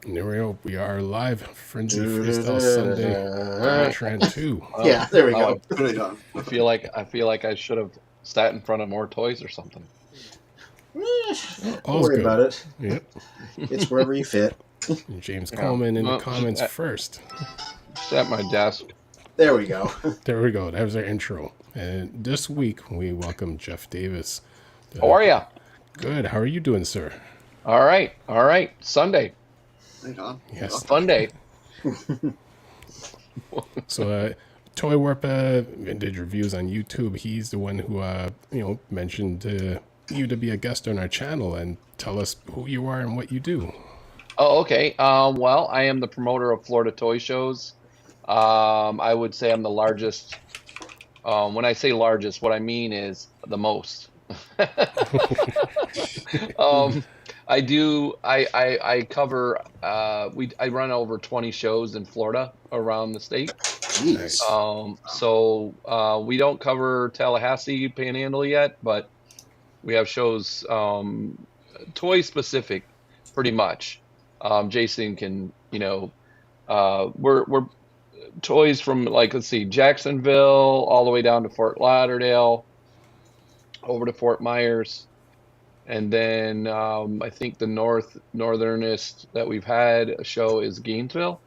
And there we go. We are live. Frenzy Freestyle Sunday. Tran 2. Yeah, there we Wow, go. Really done. I feel like I should have sat in front of more toys or something. Don't All's worry good. about it. Yep. It's wherever you fit. James Yeah. Coleman in the Well, comments first. Just at my desk. There we go. There we go. That was our intro. And this week we welcome Jeff Davis. How are ya? Good. How are you doing, sir? All right. Sunday, Right on. Yes. fun day. So, Toy Warp did reviews on YouTube. He's the one who, mentioned you to be a guest on our channel and tell us who you are and what you do. Oh, okay. Well, I am the promoter of Florida Toy Shows. I would say I'm the largest. When I say largest, what I mean is the most. I cover. I run over 20 shows in Florida around the state. Jeez. So we don't cover Tallahassee Panhandle yet, but we have shows toy specific, pretty much. Jason can, we're toys from, like, let's see, Jacksonville all the way down to Fort Lauderdale, over to Fort Myers, and then I think the northernest that we've had a show is Gainesville,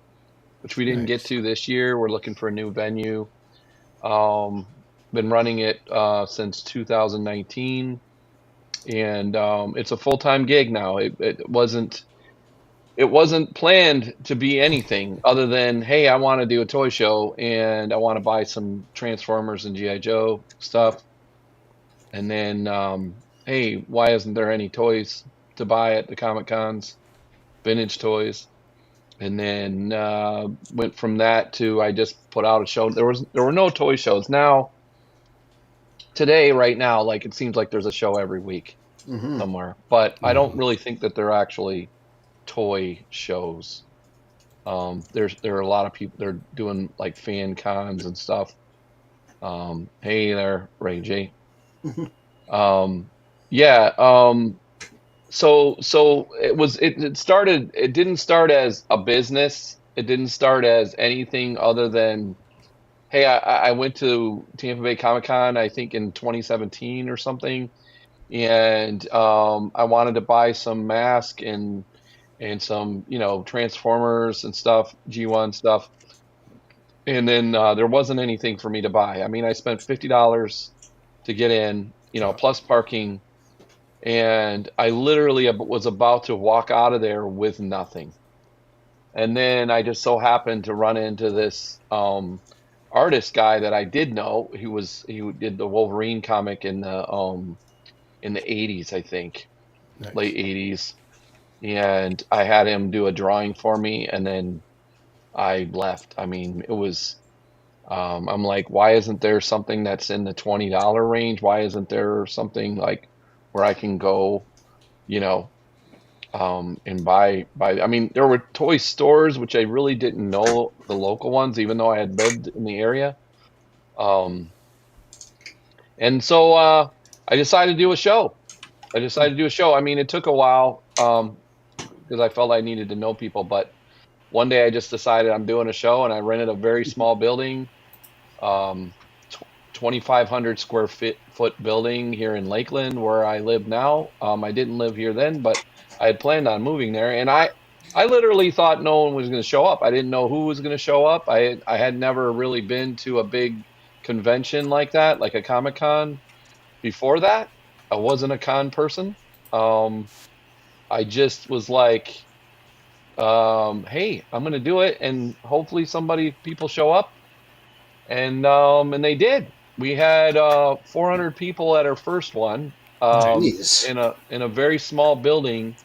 which we didn't get to this year. We're looking for a new venue. Been running it since 2019, and it's a full-time gig now. It wasn't planned to be anything other than, hey, I want to do a toy show and I want to buy some Transformers and G.I. Joe stuff. And then, hey, why isn't there any toys to buy at the Comic Cons? Vintage toys. And then went from that to, I just put out a show. There were no toy shows. Now, today, right now, like, it seems like there's a show every week somewhere. But I don't really think that they're actually toy shows. There are a lot of people. They're doing like fan cons and stuff. Hey there, Ray J. So it started. It didn't start as a business. It didn't start as anything other than, hey, I went to Tampa Bay Comic Con, I think in 2017 or something, and I wanted to buy some mask and some, Transformers and stuff, G1 stuff. And then there wasn't anything for me to buy. I mean, I spent $50 to get in, plus parking. And I literally was about to walk out of there with nothing. And then I just so happened to run into this artist guy that I did know. He did the Wolverine comic in the 80s, I think, Nice. late 80s. And I had him do a drawing for me, and then I left. I mean, it was, I'm like, why isn't there something that's in the $20 range? Why isn't there something like where I can go, and buy, I mean, there were toy stores, which I really didn't know the local ones, even though I had lived in the area. And so I decided to do a show. I mean, it took a while, because I felt I needed to know people, but one day I just decided I'm doing a show, and I rented a very small building, 2,500 square foot building here in Lakeland, where I live now. I didn't live here then, but I had planned on moving there, and I literally thought no one was going to show up. I didn't know who was going to show up. I had never really been to a big convention like that, like a Comic Con before that. I wasn't a con person. I just was like, hey, I'm gonna do it, and hopefully people show up, and they did. We had 400 people at our first one, Jeez. in a very small building.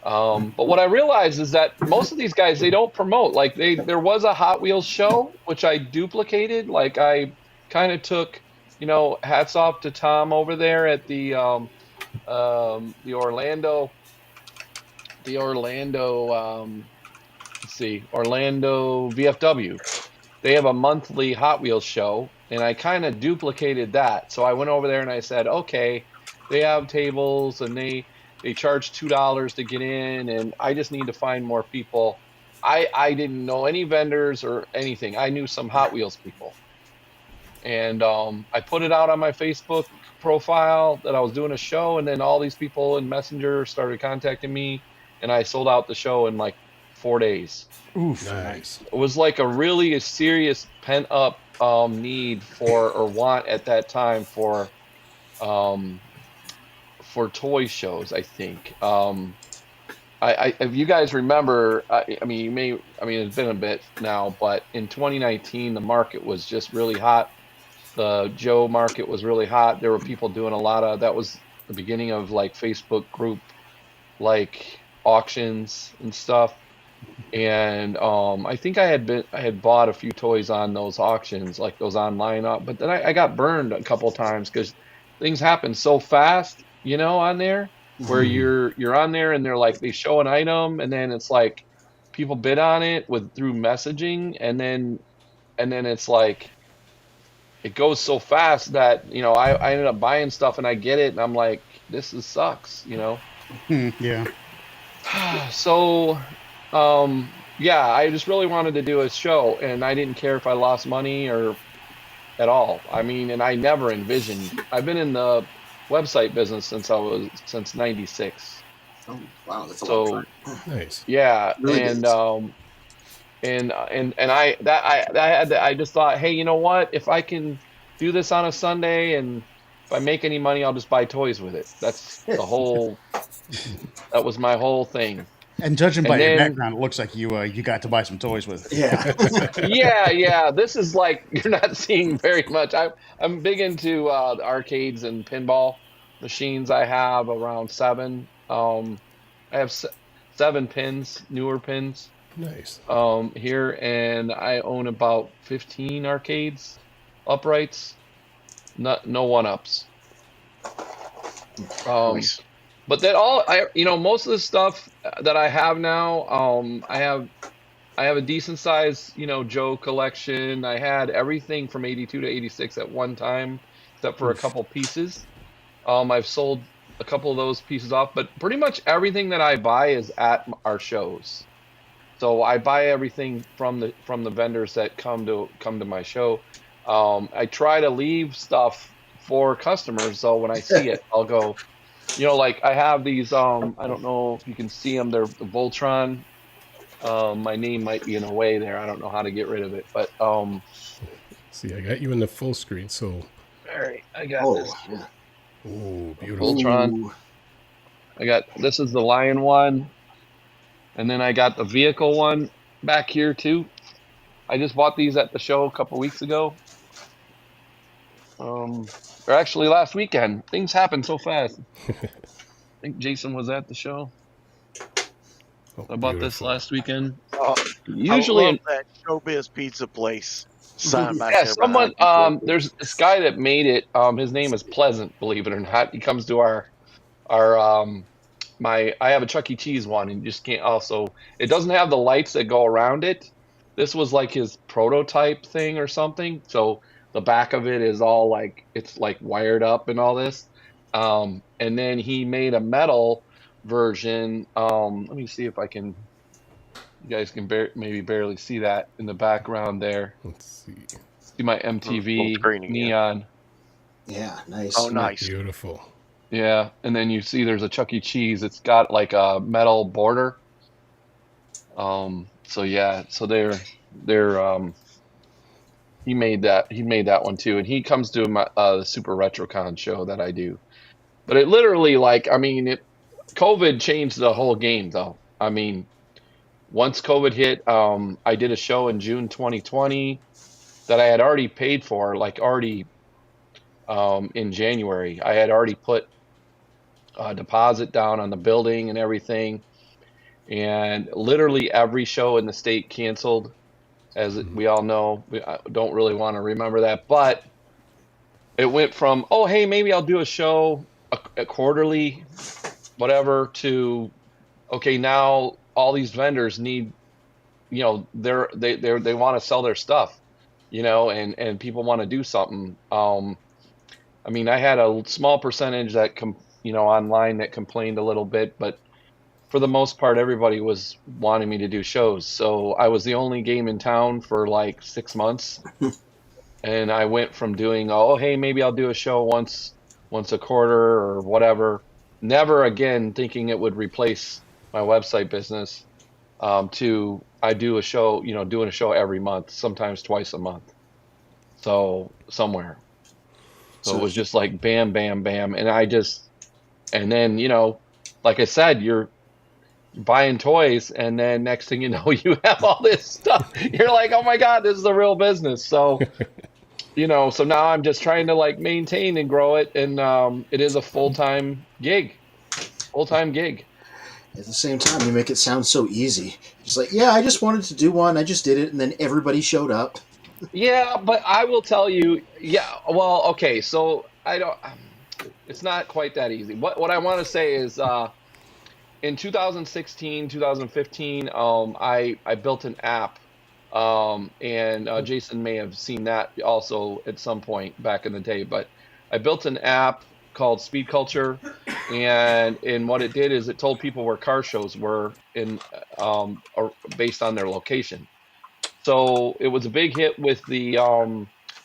But what I realized is that most of these guys, they don't promote. Like, there was a Hot Wheels show, which I duplicated. Like, I kind of took, hats off to Tom over there at the Orlando, Orlando VFW. They have a monthly Hot Wheels show, and I kind of duplicated that. So I went over there and I said, okay, they have tables, and they they charge $2 to get in, and I just need to find more people. I didn't know any vendors or anything. I knew some Hot Wheels people, and I put it out on my Facebook profile that I was doing a show, and then all these people in Messenger started contacting me, and I sold out the show in like 4 days. Oof. Nice. It was like a serious pent up need for, or want at that time for toy shows, I think. If you guys remember, I mean, it's been a bit now, but in 2019, the market was just really hot. The Joe market was really hot. There were people doing a lot of, that was the beginning of like Facebook group, like auctions and stuff. And I think I had bought a few toys on those auctions, like those online, but then I got burned a couple times because things happen so fast, you know, on there, where you're on there and they're like, they show an item and then it's like people bid on it through messaging, and then it's like it goes so fast that, you know, I ended up buying stuff and I get it and I'm like, this sucks, you know. Yeah. So yeah, I just really wanted to do a show, and I didn't care if I lost money or at all. I mean, and I never envisioned. I've been in the website business since '96. Oh wow, that's a long time. Nice. Yeah, Really and good. I just thought, hey, you know what? If I can do this on a Sunday, and if I make any money, I'll just buy toys with it. That's the whole. That was my whole thing. And judging by your background, it looks like you got to buy some toys with it. Yeah. yeah. This is like, you're not seeing very much. I'm big into arcades and pinball machines. I have around 7. I have 7 pins, newer pins. Nice. Here, and I own about 15 arcades, uprights, no one-ups. Nice. But that all, most of the stuff that I have now, I have a decent size, Joe collection. I had everything from 82 to 86 at one time, except for a couple pieces. I've sold a couple of those pieces off, but pretty much everything that I buy is at our shows. So I buy everything from the vendors that come to my show. I try to leave stuff for customers, so when I see it, I'll go. Like I have these, I don't know if you can see them, they're the Voltron. My name might be in the way there. I don't know how to get rid of it, but see, I got you in the full screen, so. All right, I got this. Yeah. Oh, beautiful. Voltron. This is the Lion one, and then I got the vehicle one back here too. I just bought these at the show a couple weeks ago. Or actually last weekend. Things happen so fast. I think Jason was at the show. Oh, I bought this last weekend. Usually I love that Showbiz Pizza place. Sign back there someone. There's this guy that made it. His name is Pleasant. Believe it or not, he comes to our I have a Chuck E. Cheese one, and you just can't. Also, it doesn't have the lights that go around it. This was like his prototype thing or something. So the back of it is all like, it's like wired up and all this. And then he made a metal version. Let me see if I can. You guys can maybe barely see that in the background there. Let's see. See my MTV neon. Yeah, nice. Oh, nice. Beautiful. Yeah, and then you see there's a Chuck E. Cheese. It's got like a metal border. So yeah, so they're he made that one too, and he comes to my the Super RetroCon show that I do. But it literally, COVID changed the whole game though. I mean, once COVID hit, I did a show in June 2020 that I had already paid for, in January. I had already put a deposit down on the building and everything. And literally every show in the state canceled, as we all know. I don't really want to remember that, but it went from, oh, hey, maybe I'll do a show a quarterly, whatever, to, okay, now all these vendors need, they want to sell their stuff, and people want to do something. I mean, I had a small percentage that online that complained a little bit, but for the most part, everybody was wanting me to do shows. So I was the only game in town for like 6 months. And I went from doing, oh, hey, maybe I'll do a show once a quarter or whatever, never again thinking it would replace my website business, to I do a show, doing a show every month, sometimes twice a month. So somewhere. So it was just like bam, bam, bam. And then, like I said, you're buying toys, and then next thing you know, you have all this stuff. You're like, oh my God, this is a real business. So, so now I'm just trying to like maintain and grow it. And it is a full-time gig. At the same time, you make it sound so easy. Just like, yeah, I just wanted to do one. I just did it. And then everybody showed up. Yeah, but I will tell you, well, okay, so it's not quite that easy. What I want to say is, in 2016, 2015, I built an app, and Jason may have seen that also at some point back in the day, but I built an app called Speed Culture, and what it did is it told people where car shows were or based on their location. So it was a big hit with the,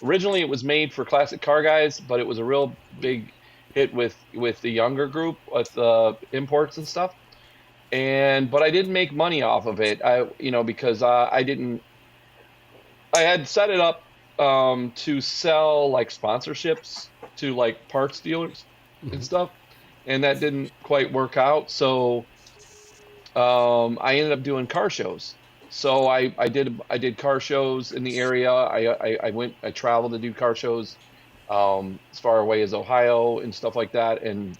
originally it was made for classic car guys, but it was a real big hit with the younger group, with imports and stuff. But I didn't make money off of it, because I had set it up to sell like sponsorships to like parts dealers and stuff, and that didn't quite work out. So I ended up doing car shows. So I did car shows in the area. I traveled to do car shows as far away as Ohio and stuff like that. And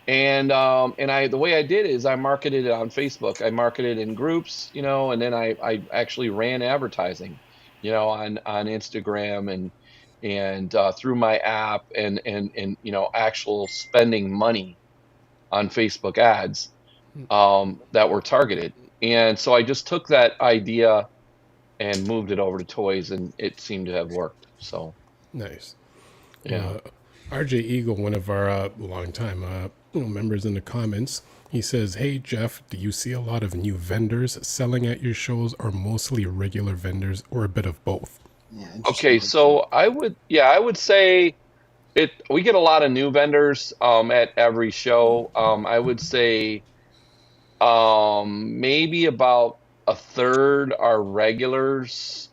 the way I did is I marketed it on Facebook. I marketed in groups, and then I actually ran advertising, on Instagram and through my app and actual spending money on Facebook ads that were targeted. And so I just took that idea and moved it over to toys, and it seemed to have worked. So nice. Yeah. RJ Eagle, one of our longtime members in the comments, he says, "Hey Jeff, do you see a lot of new vendors selling at your shows, or mostly regular vendors, or a bit of both?" Yeah, Okay, so I would say we get a lot of new vendors at every show. I would say maybe about a third are regulars.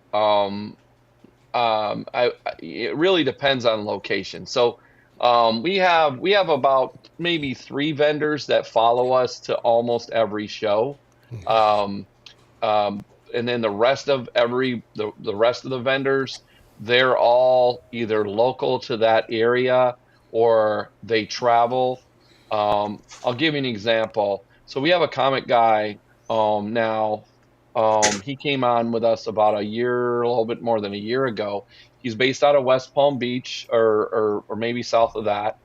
It really depends on location. So we have about maybe 3 vendors that follow us to almost every show. And then the rest of the rest of the vendors, they're all either local to that area or they travel. I'll give you an example. So we have a comic guy now. He came on with us about a little bit more than a year ago. He's based out of West Palm Beach or maybe south of that.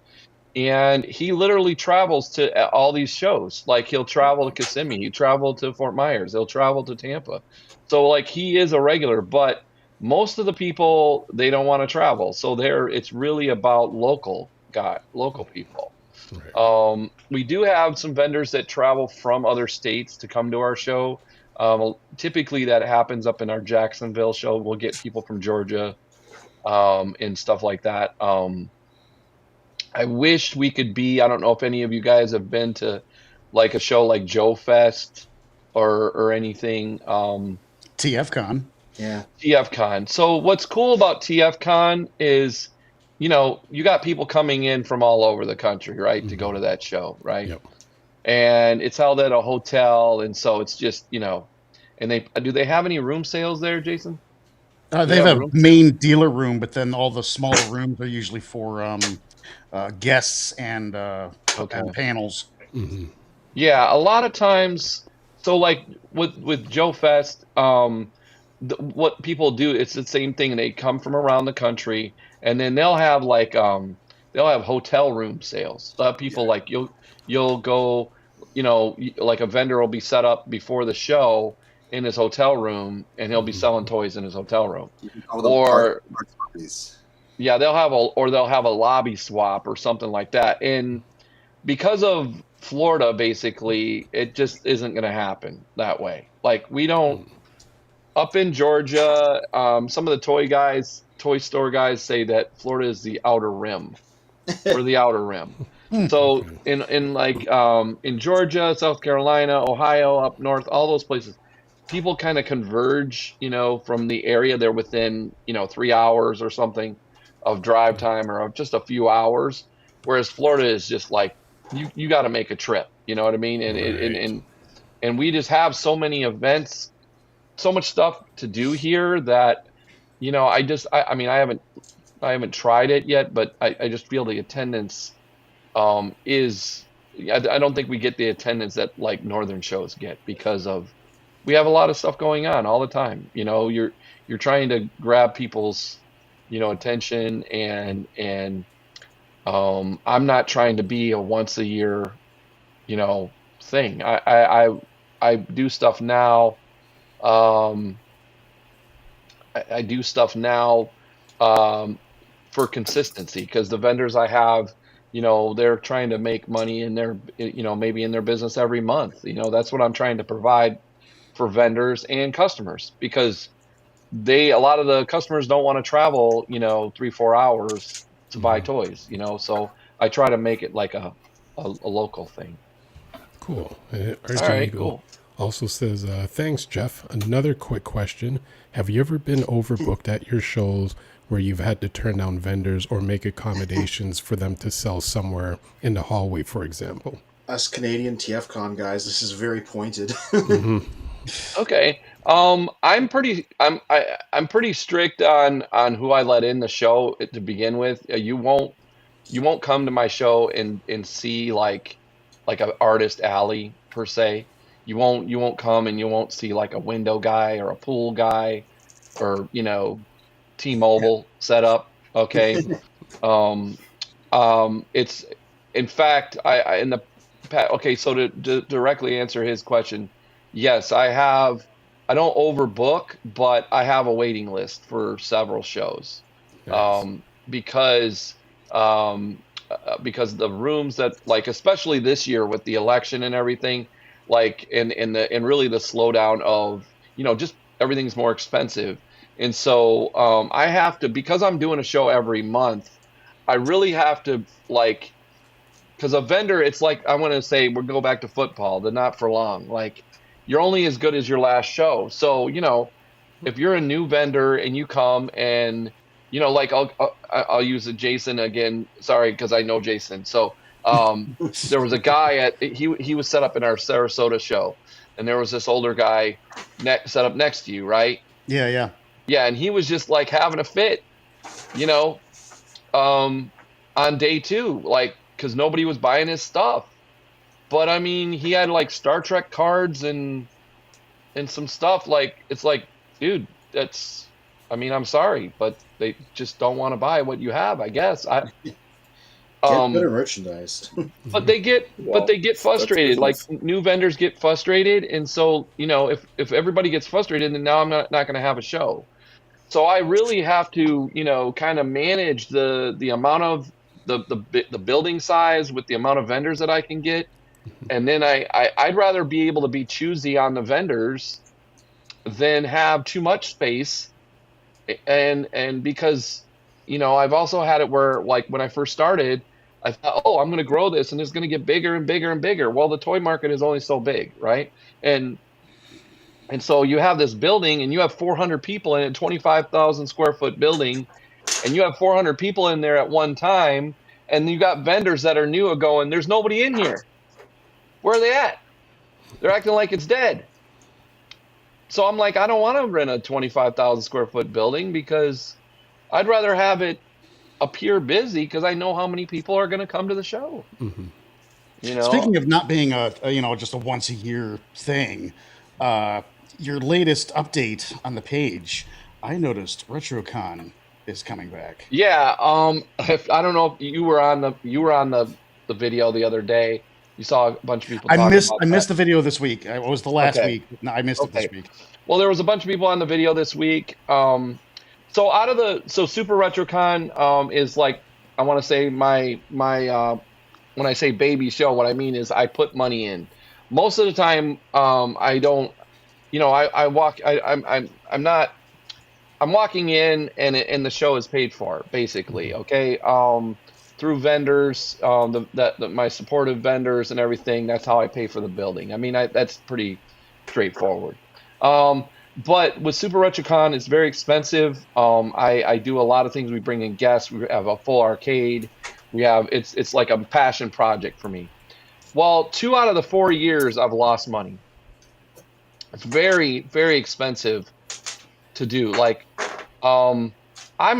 And he literally travels to all these shows. Like he'll travel to Kissimmee, he'll travel to Fort Myers, he'll travel to Tampa. So like he is a regular, but most of the people, they don't want to travel. So it's really about local people. Right. We do have some vendors that travel from other states to come to our show. Typically that happens up in our Jacksonville show. We'll get people from Georgia and stuff like that. I wish we could I don't know if any of you guys have been to like a show like Joe Fest or anything. TFCon. Yeah. TFCon. So what's cool about TFCon is, you got people coming in from all over the country, right, to go to that show, right? Yep. And it's held at a hotel, and so it's just, and do they have any room sales there, Jason? They have a main dealer room, but then all the smaller rooms are usually for guests and panels. Mm-hmm. Yeah, a lot of times. So like with Joe Fest, what people do, it's the same thing. They come from around the country, and then they'll have like they'll have hotel room sales. People like you'll go, like a vendor will be set up before the show in his hotel room, and he'll be selling toys in his hotel room. All the parts. Yeah, they'll have a lobby swap or something like that. And because of Florida, basically, it just isn't going to happen that way. Like we don't up in Georgia. Some of the toy store guys say that Florida is the outer rim. We're the outer rim. So in Georgia, South Carolina, Ohio, up north, all those places, people kind of converge, from the area. They're within, 3 hours or something of drive time or of just a few hours. Whereas Florida is just like, you got to make a trip, you know what I mean? And we just have so many events, so much stuff to do here that, I haven't tried it yet, but I just feel the attendance is, I don't think we get the attendance that like northern shows get because we have a lot of stuff going on all the time. You're trying to grab people's, attention and I'm not trying to be a once a year, thing. I do stuff now. I do stuff now for consistency because the vendors I have, they're trying to make money in their, maybe in their business every month. That's what I'm trying to provide for vendors and customers because a lot of the customers don't want to travel, 3-4 hours to buy toys, so I try to make it like a local thing. Cool. All RJ right, Eagle cool. also says, thanks, Jeff. Another quick question. Have you ever been overbooked at your shows where you've had to turn down vendors or make accommodations for them to sell somewhere in the hallway, for example? Us Canadian TFCon guys, this is very pointed. Okay. I'm pretty strict on who I let in the show to begin with. You won't come to my show and see like an artist alley per se. You won't come and you won't see like a window guy or a pool guy or T-Mobile setup. Okay. It's in fact okay, so to directly answer his question, yes, I don't overbook, but I have a waiting list for several shows. Nice. Because the rooms that like, especially this year with the election and everything, like and really the slowdown of, just everything's more expensive. And so I have to, because I'm doing a show every month, I really have to like, because a vendor, it's like, I want to say, we'll go back to football, the not for long. Like, you're only as good as your last show. So, if you're a new vendor and you come and, like I'll use a Jason again. Sorry, because I know Jason. So there was a guy he was set up in our Sarasota show, and there was this older guy set up next to you, right? Yeah. Yeah, and he was just like having a fit, on day 2, like, because nobody was buying his stuff. But I mean, he had like Star Trek cards and some stuff. Like, it's like, dude, I'm sorry, but they just don't want to buy what you have, I guess. Get better merchandise. But they get frustrated. Like, new vendors get frustrated, and so if everybody gets frustrated, then now I'm not going to have a show. So I really have to kind of manage the amount of the building size with the amount of vendors that I can get, and then I'd rather be able to be choosy on the vendors than have too much space, and because I've also had it where, like, when I first started, I thought, oh, I'm going to grow this and it's going to get bigger and bigger and bigger. Well, the toy market is only so big, right? And so you have this building and you have 400 people in a 25,000 square foot building, and you have 400 people in there at one time, and you got vendors that are new going, there's nobody in here. Where are they at? They're acting like it's dead. So I'm like, I don't want to rent a 25,000 square foot building because I'd rather have it appear busy because I know how many people are going to come to the show. Mm-hmm. Speaking of not being just a once a year thing, your latest update on the page, I noticed RetroCon is coming back. Yeah, I don't know if you were on the video the other day. You saw a bunch of people. I missed the video this week. It was the last week. No, I missed it this week. Well, there was a bunch of people on the video this week. So Super RetroCon is like, I want to say my when I say baby show, what I mean is I put money in. Most of the time, I don't. I walk. I'm not. I'm walking in, and the show is paid for basically. Okay. Through vendors, my supportive vendors and everything. That's how I pay for the building. I mean, that's pretty straightforward. But with Super RetroCon, it's very expensive. I do a lot of things. We bring in guests. We have a full arcade. It's like a passion project for me. Well, 2 out of the 4 years I've lost money. It's very, very expensive to do. Like, I'm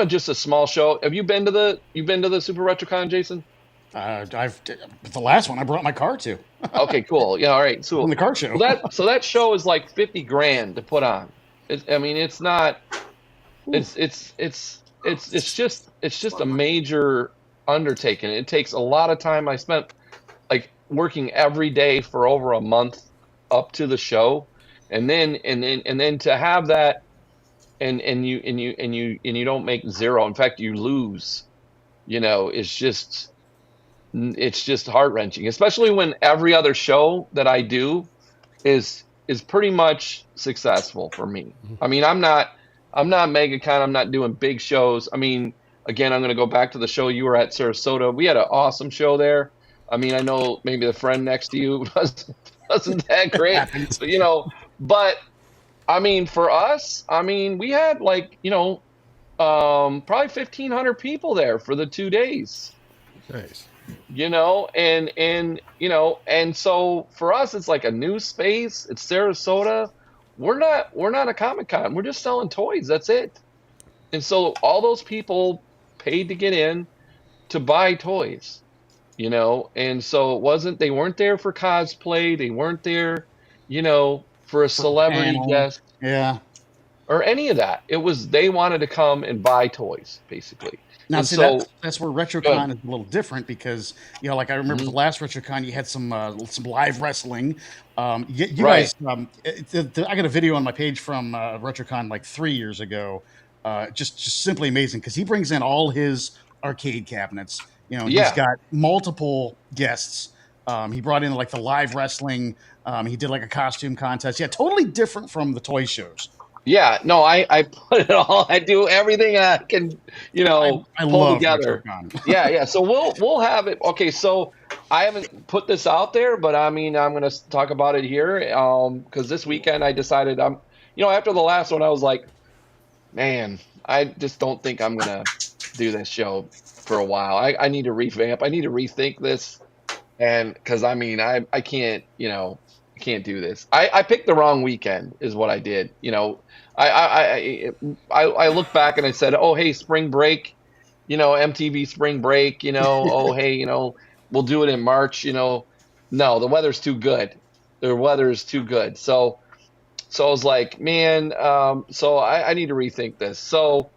just a small show. Have you been to the Super RetroCon, Jason? The last one I brought my car to. Okay, cool. Yeah, all right. So on the car show. So that show is like $50,000 to put on. It's not. It's just a major undertaking. It takes a lot of time. I spent like working every day for over a month up to the show, and then to have that, and you don't make zero. In fact, you lose. It's just heart-wrenching, especially when every other show that I do is pretty much successful for me. I mean, I'm not MegaCon. I'm not doing big shows. I mean, again, I'm going to go back to the show you were at, Sarasota. We had an awesome show there. I mean, I know maybe the friend next to you wasn't that great, but I mean, for us, I mean, we had like, probably 1,500 people there for the 2 days. Nice. And so for us, it's like a new space. It's Sarasota. We're not a Comic-Con. We're just selling toys. That's it. And so all those people paid to get in to buy toys, and so they weren't there for cosplay. They weren't there, for a celebrity guest. Yeah. Or any of that. It was, they wanted to come and buy toys, basically. Now, and see, so, that's where RetroCon is a little different because, like I remember the last RetroCon, you had some live wrestling. You guys, I got a video on my page from RetroCon like 3 years ago. Just simply amazing because he brings in all his arcade cabinets. He's got multiple guests. He brought in like the live wrestling. He did like a costume contest. Yeah, totally different from the toy shows. Yeah, no, I put it all. I do everything I can, I pull together. RetroCon. Yeah. So we'll have it. Okay, so I haven't put this out there, but I mean, I'm going to talk about it here because this weekend I decided after the last one, I was like, man, I just don't think I'm going to do this show for a while. I need to revamp. I need to rethink this, and because I mean, I can't, can't do this. I picked the wrong weekend, is what I did. I look back and I said, oh, hey, spring break, MTV spring break, oh, hey, we'll do it in March, No, the weather's too good. The weather is too good. So I was like, man, so I need to rethink this. So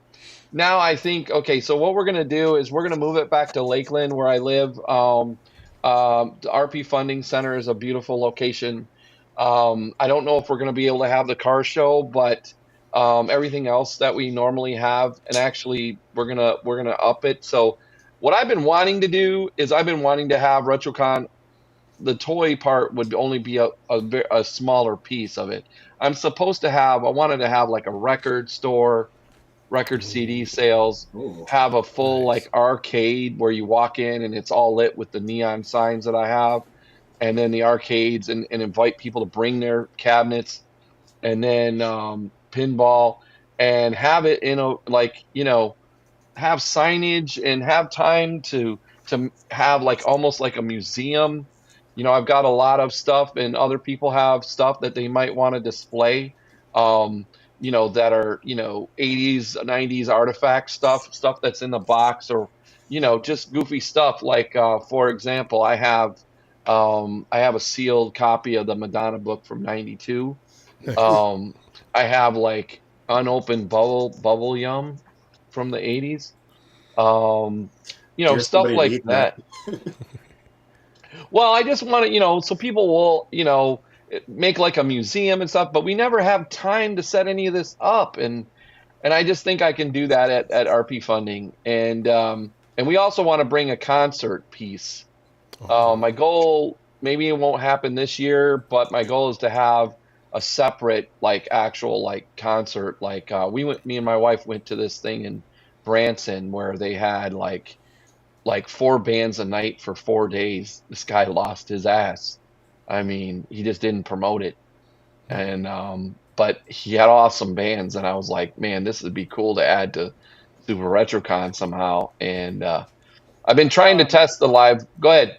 now I think, okay, so what we're going to do is we're going to move it back to Lakeland where I live. The RP Funding Center is a beautiful location. I don't know if we're going to be able to have the car show, but everything else that we normally have, and actually we're gonna up it. So what I've been wanting to do is I've been wanting to have RetroCon. The toy part would only be a smaller piece of it. I wanted to have like a record store, record CD sales, have a full like arcade where you walk in and it's all lit with the neon signs that I have. And then the arcades and invite people to bring their cabinets, and then pinball, and have it have signage and have time to have like almost like a museum. I've got a lot of stuff, and other people have stuff that they might want to display. That are 80s, 90s artifact stuff that's in the box, or just goofy stuff. Like for example, I have a sealed copy of the Madonna book from '92. I have like unopened bubble yum from the '80s. Stuff like that. Well, I just want to, so people will, make like a museum and stuff, but we never have time to set any of this up. And And I just think I can do that at RP Funding. And we also want to bring a concert piece. My goal, maybe it won't happen this year, but my goal is to have a separate, like, actual, like, concert. Like, me and my wife went to this thing in Branson where they had like 4 bands a night for 4 days. This guy lost his ass. I mean, he just didn't promote it. And but he had awesome bands, and I was like, man, this would be cool to add to Super RetroCon somehow. And I've been trying to test the live. Go ahead.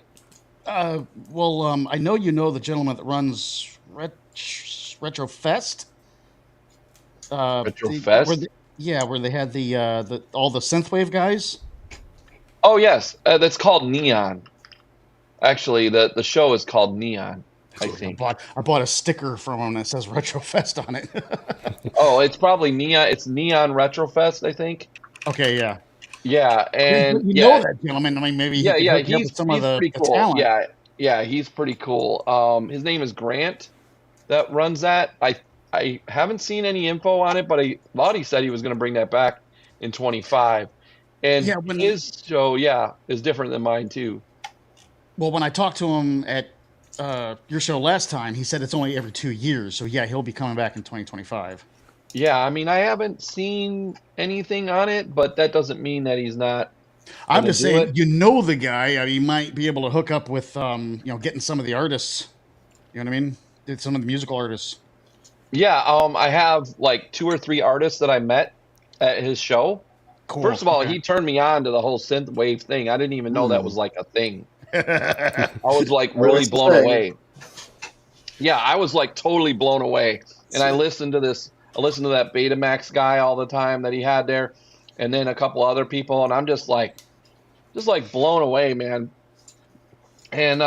Well, I know the gentleman that runs Retrofest. Retrofest? Where they had the all the synthwave guys. Oh yes, that's called Neon. Actually, the show is called Neon. I think I bought a sticker from him that says Retrofest on it. Oh, it's probably Neon. It's Neon Retrofest, I think. Okay, yeah. Yeah, and you know that gentleman. I mean, maybe he's pretty cool. Talent. Yeah, he's pretty cool. His name is Grant that runs that. I haven't seen any info on it, but I thought he said he was going to bring that back in 25. And his show, is different than mine too. Well, when I talked to him at your show last time, he said it's only every 2 years. So yeah, he'll be coming back in 2025. Yeah, I mean, I haven't seen anything on it, but that doesn't mean that he's not. I'm just saying, the guy. He might be able to hook up with, getting some of the artists. You know what I mean? Some of the musical artists. Yeah, I have like 2 or 3 artists that I met at his show. Cool. First of all, he turned me on to the whole synth wave thing. I didn't even know that was like a thing. I was like really blown away. Yeah, I was like totally blown away. And I listened to that Betamax guy all the time that he had there, and then a couple other people, and I'm just like blown away, man. And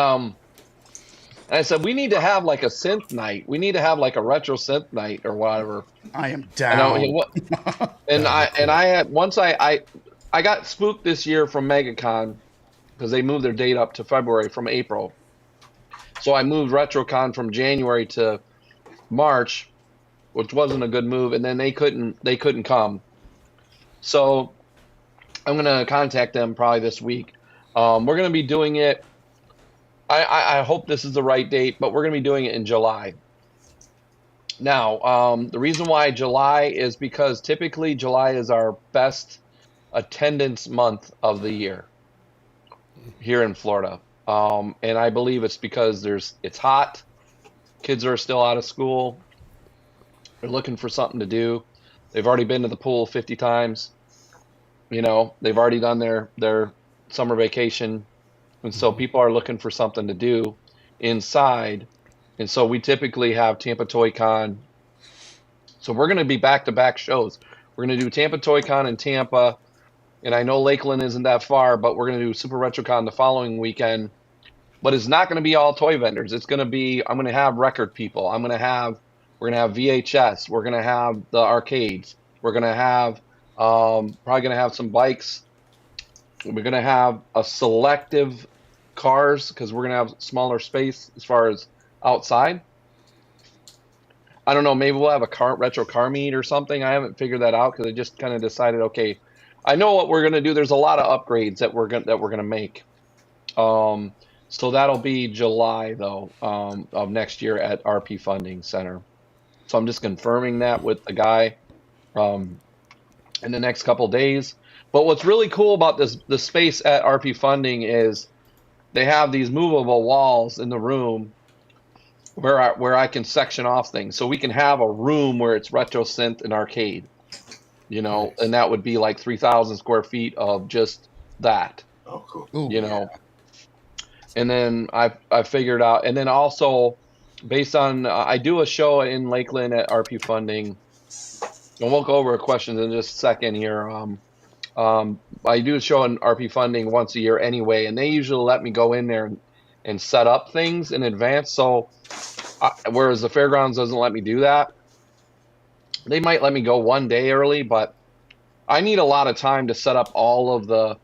I said, we need to have like a synth night. We need to have like a retro synth night or whatever. I am down. And I had I got spooked this year from MegaCon because they moved their date up to February from April. So I moved RetroCon from January to March, which wasn't a good move, and then they couldn't come. So I'm gonna contact them probably this week. We're gonna be doing it. I hope this is the right date, but we're gonna be doing it in July. Now, the reason why July is because typically July is our best attendance month of the year here in Florida. And I believe it's because it's hot. Kids are still out of school. They're looking for something to do. They've already been to the pool 50 times. They've already done their summer vacation. And so people are looking for something to do inside. And so we typically have Tampa Toy Con. So we're going to be back-to-back shows. We're going to do Tampa Toy Con in Tampa. And I know Lakeland isn't that far, but we're going to do Super RetroCon the following weekend. But it's not going to be all toy vendors. It's going to be, I'm going to have record people. We're going to have VHS. We're going to have the arcades. We're going to have, probably going to have some bikes. We're going to have a selective cars because we're going to have smaller space as far as outside. I don't know. Maybe we'll have a retro car meet or something. I haven't figured that out because I just kind of decided, okay, I know what we're going to do. There's a lot of upgrades that we're going to make. So that'll be July, though, of next year at RP Funding Center. So I'm just confirming that with the guy in the next couple days. But what's really cool about the space at RP Funding is they have these movable walls in the room where I can section off things. So we can have a room where it's retro synth and arcade, nice. And that would be like 3,000 square feet of just that. Oh, cool. Ooh, Yeah. And then I figured out, and then also based on I do a show in Lakeland at RP Funding, and we'll go over questions in just a second here. I do a show in RP Funding once a year anyway, and they usually let me go in there and set up things in advance. So whereas the fairgrounds doesn't let me do that, they might let me go one day early, but I need a lot of time to set up all of the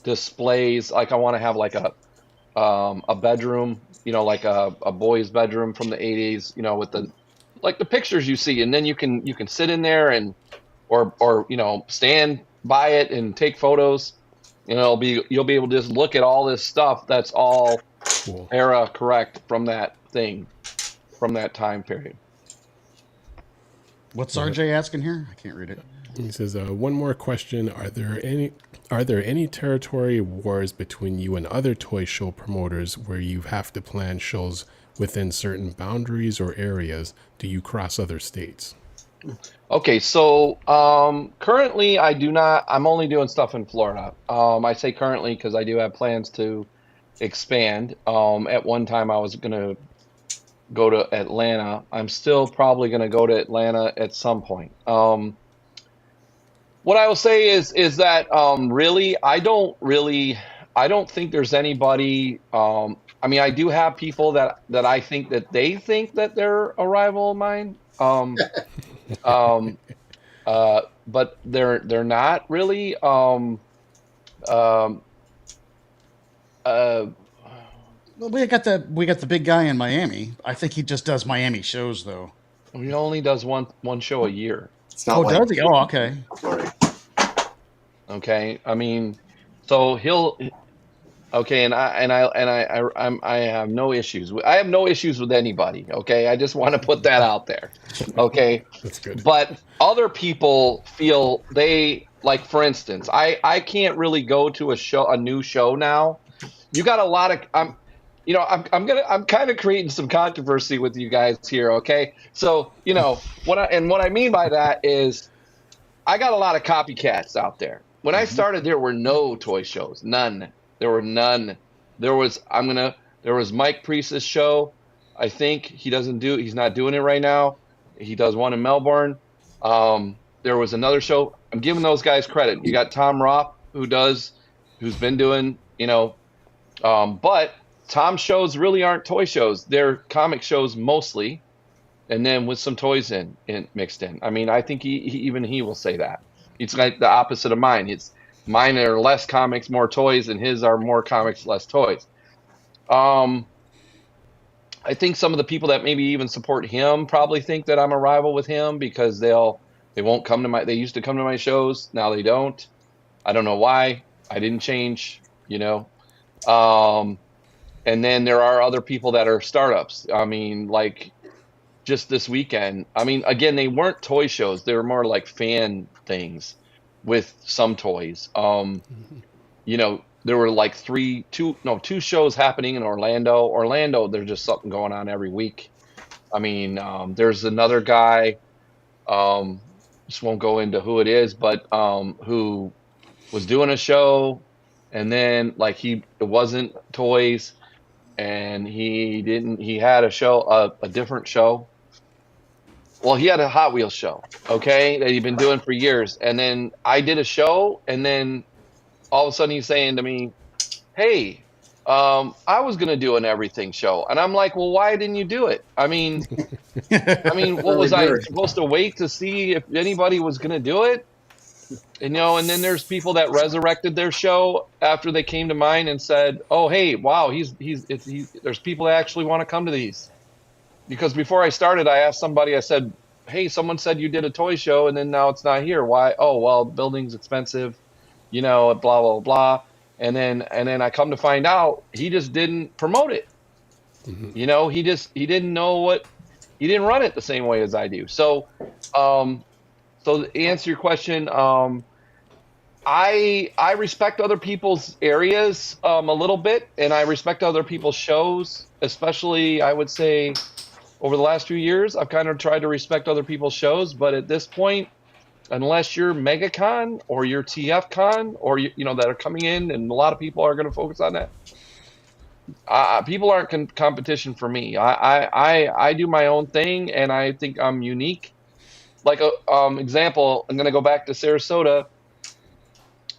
displays. Like I want to have like a bedroom, like a boy's bedroom from the 80s, with the pictures you see, and then you can sit in there or stand by it and take photos. You'll be able to just look at all this stuff that's all Cool. era correct from that time period. What's RJ asking here? I can't read it. He says, one more question. Are there any territory wars between you and other toy show promoters where you have to plan shows within certain boundaries or areas? Do you cross other states? Okay, so currently I do not. I'm only doing stuff in Florida. I say currently because I do have plans to expand. At one time I was going to go to Atlanta. I'm still probably going to go to Atlanta at some point. What I will say is that really I don't think there's anybody. I mean, I do have people that I think that they think that they're a rival of mine. But they're not really. Well, we got the big guy in Miami. I think he just does Miami shows though. He only does one show a year. It's not like does he? Oh, okay. Sorry. Okay, I mean, so he'll. Okay, and I have no issues. I have no issues with anybody. Okay, I just want to put that out there. Okay, That's good. but other people feel they like. For instance, I can't really go to a new show now. You got a lot of. I'm kind of creating some controversy with you guys here. Okay, so what I mean by that is, I got a lot of copycats out there. When I started, there were no toy shows, none. There were none. There was Mike Priest's show. I think he's not doing it right now. He does one in Melbourne. There was another show. I'm giving those guys credit. You got Tom Roth who's been doing, but Tom's shows really aren't toy shows. They're comic shows mostly, and then with some toys in mixed in. I mean, I think he will say that. It's like the opposite of mine. Mine are less comics, more toys, and his are more comics, less toys. I think some of the people that maybe even support him probably think that I'm a rival with him because they won't come to they used to come to my shows. Now they don't. I don't know why. I didn't change, And then there are other people that are startups. I mean, like just this weekend. I mean, again, they weren't toy shows. They were more like fan things with some toys. There were like two shows happening in Orlando. Orlando, there's just something going on every week. I mean, there's another guy, just won't go into who it is, but who was doing a show, and then like it wasn't toys, and he had a different show. Well, he had a Hot Wheels show, okay, that he'd been doing for years. And then I did a show, and then all of a sudden he's saying to me, hey, I was going to do an everything show. And I'm like, well, why didn't you do it? I mean, what was I supposed to wait to see if anybody was going to do it? And then there's people that resurrected their show after they came to mine and said, oh, hey, wow, there's people that actually want to come to these. Because before I started, I asked somebody, I said, hey, someone said you did a toy show and then now it's not here. Why? Oh, well, the building's expensive, blah, blah, blah. And then I come to find out he just didn't promote it. Mm-hmm. He didn't know he didn't run it the same way as I do. So to answer your question, I respect other people's areas a little bit, and I respect other people's shows, especially I would say over the last few years, I've kind of tried to respect other people's shows. But at this point, unless you're MegaCon or you're TFCon or that are coming in, and a lot of people are going to focus on that, people aren't competition for me. I do my own thing, and I think I'm unique. Like a example, I'm going to go back to Sarasota.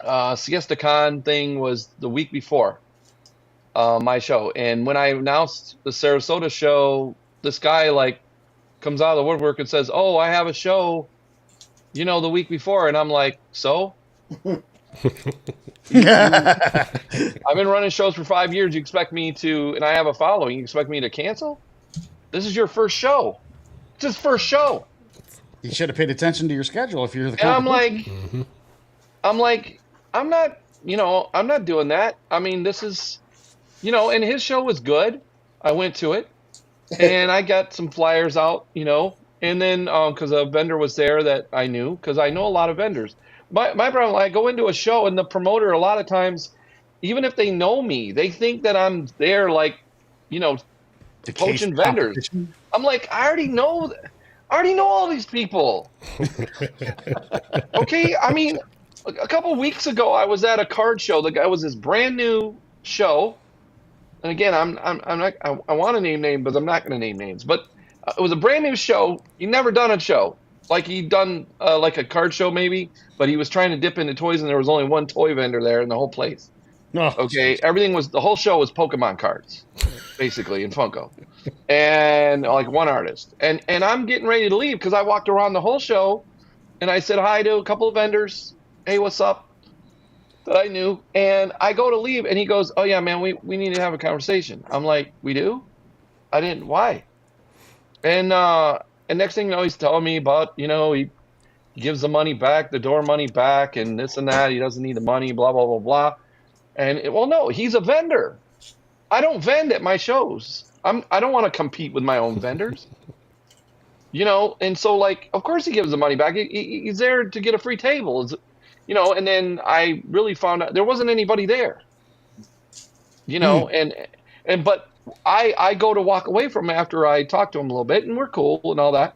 SiestaCon thing was the week before my show, and when I announced the Sarasota show, this guy comes out of the woodwork and says, "Oh, I have a show, the week before," and I'm like, "So?" I've been running shows for 5 years. You expect me to, and I have a following. You expect me to cancel? This is your first show. It's his first show. You should have paid attention to your schedule if you're the And I'm competition. like, I'm not, I'm not doing that. I mean, this is, and his show was good. I went to it and I got some flyers out, and then because a vendor was there that I knew, because I know a lot of vendors. My problem, I go into a show and the promoter, a lot of times, even if they know me, they think that I'm there like, poaching vendors. I'm like, I already know all these people. Okay, I mean, a couple of weeks ago, I was at a card show. The guy was this brand new show, and again, I'm not. I want to name names, but I'm not going to name names. But it was a brand new show. He never done a show like he'd done like a card show maybe, but he was trying to dip into toys, and there was only one toy vendor there in the whole place. Okay, the whole show was Pokemon cards, basically, in Funko, and like one artist. And I'm getting ready to leave because I walked around the whole show, and I said hi to a couple of vendors. Hey, what's up? That I knew. And I go to leave, and he goes, oh, yeah, man, we need to have a conversation. I'm like, we do? I didn't. Why? And next thing you know, he's telling me about, he gives the money back, the door money back, and this and that. He doesn't need the money, blah, blah, blah, blah. And, well, no, he's a vendor. I don't vend at my shows. I don't want to compete with my own vendors. And so, like, of course he gives the money back. He's there to get a free table. And then I really found out there wasn't anybody there, but I go to walk away from him after I talk to him a little bit, and we're cool and all that.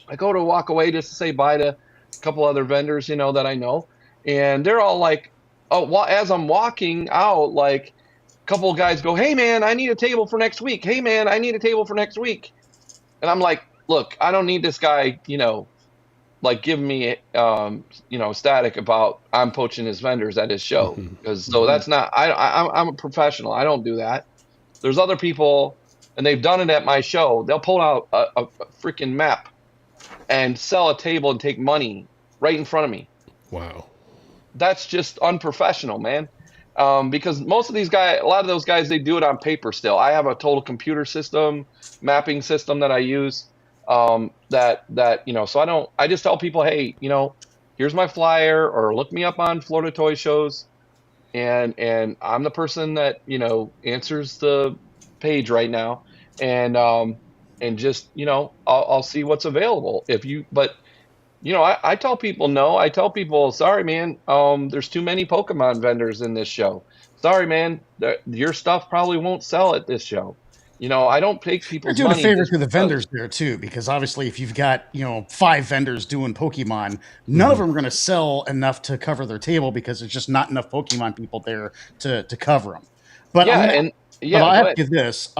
I go to walk away just to say bye to a couple other vendors, that I know, and they're all like, oh, well, as I'm walking out, like a couple of guys go, hey man, I need a table for next week. Hey man, I need a table for next week. And I'm like, look, I don't need this guy, like giving me, static about I'm poaching his vendors at his show. Because so that's not, I'm a professional. I don't do that. There's other people, and they've done it at my show. They'll pull out a freaking map and sell a table and take money right in front of me. Wow. That's just unprofessional, man. Because most of these guys, a lot of those guys, they do it on paper still. I have a total computer system, mapping system that I use. So I just tell people, hey, here's my flyer, or look me up on Florida Toy Shows, and I'm the person that answers the page right now, and just I'll see what's available. I tell people no. I tell people, sorry, man, there's too many Pokemon vendors in this show. Sorry, man, your stuff probably won't sell at this show. I don't take people's money. You're doing a favor to the vendors there too, because obviously if you've got, 5 vendors doing Pokemon, none of them are going to sell enough to cover their table because there's just not enough Pokemon people there to cover them. But yeah, but I'll ask you this: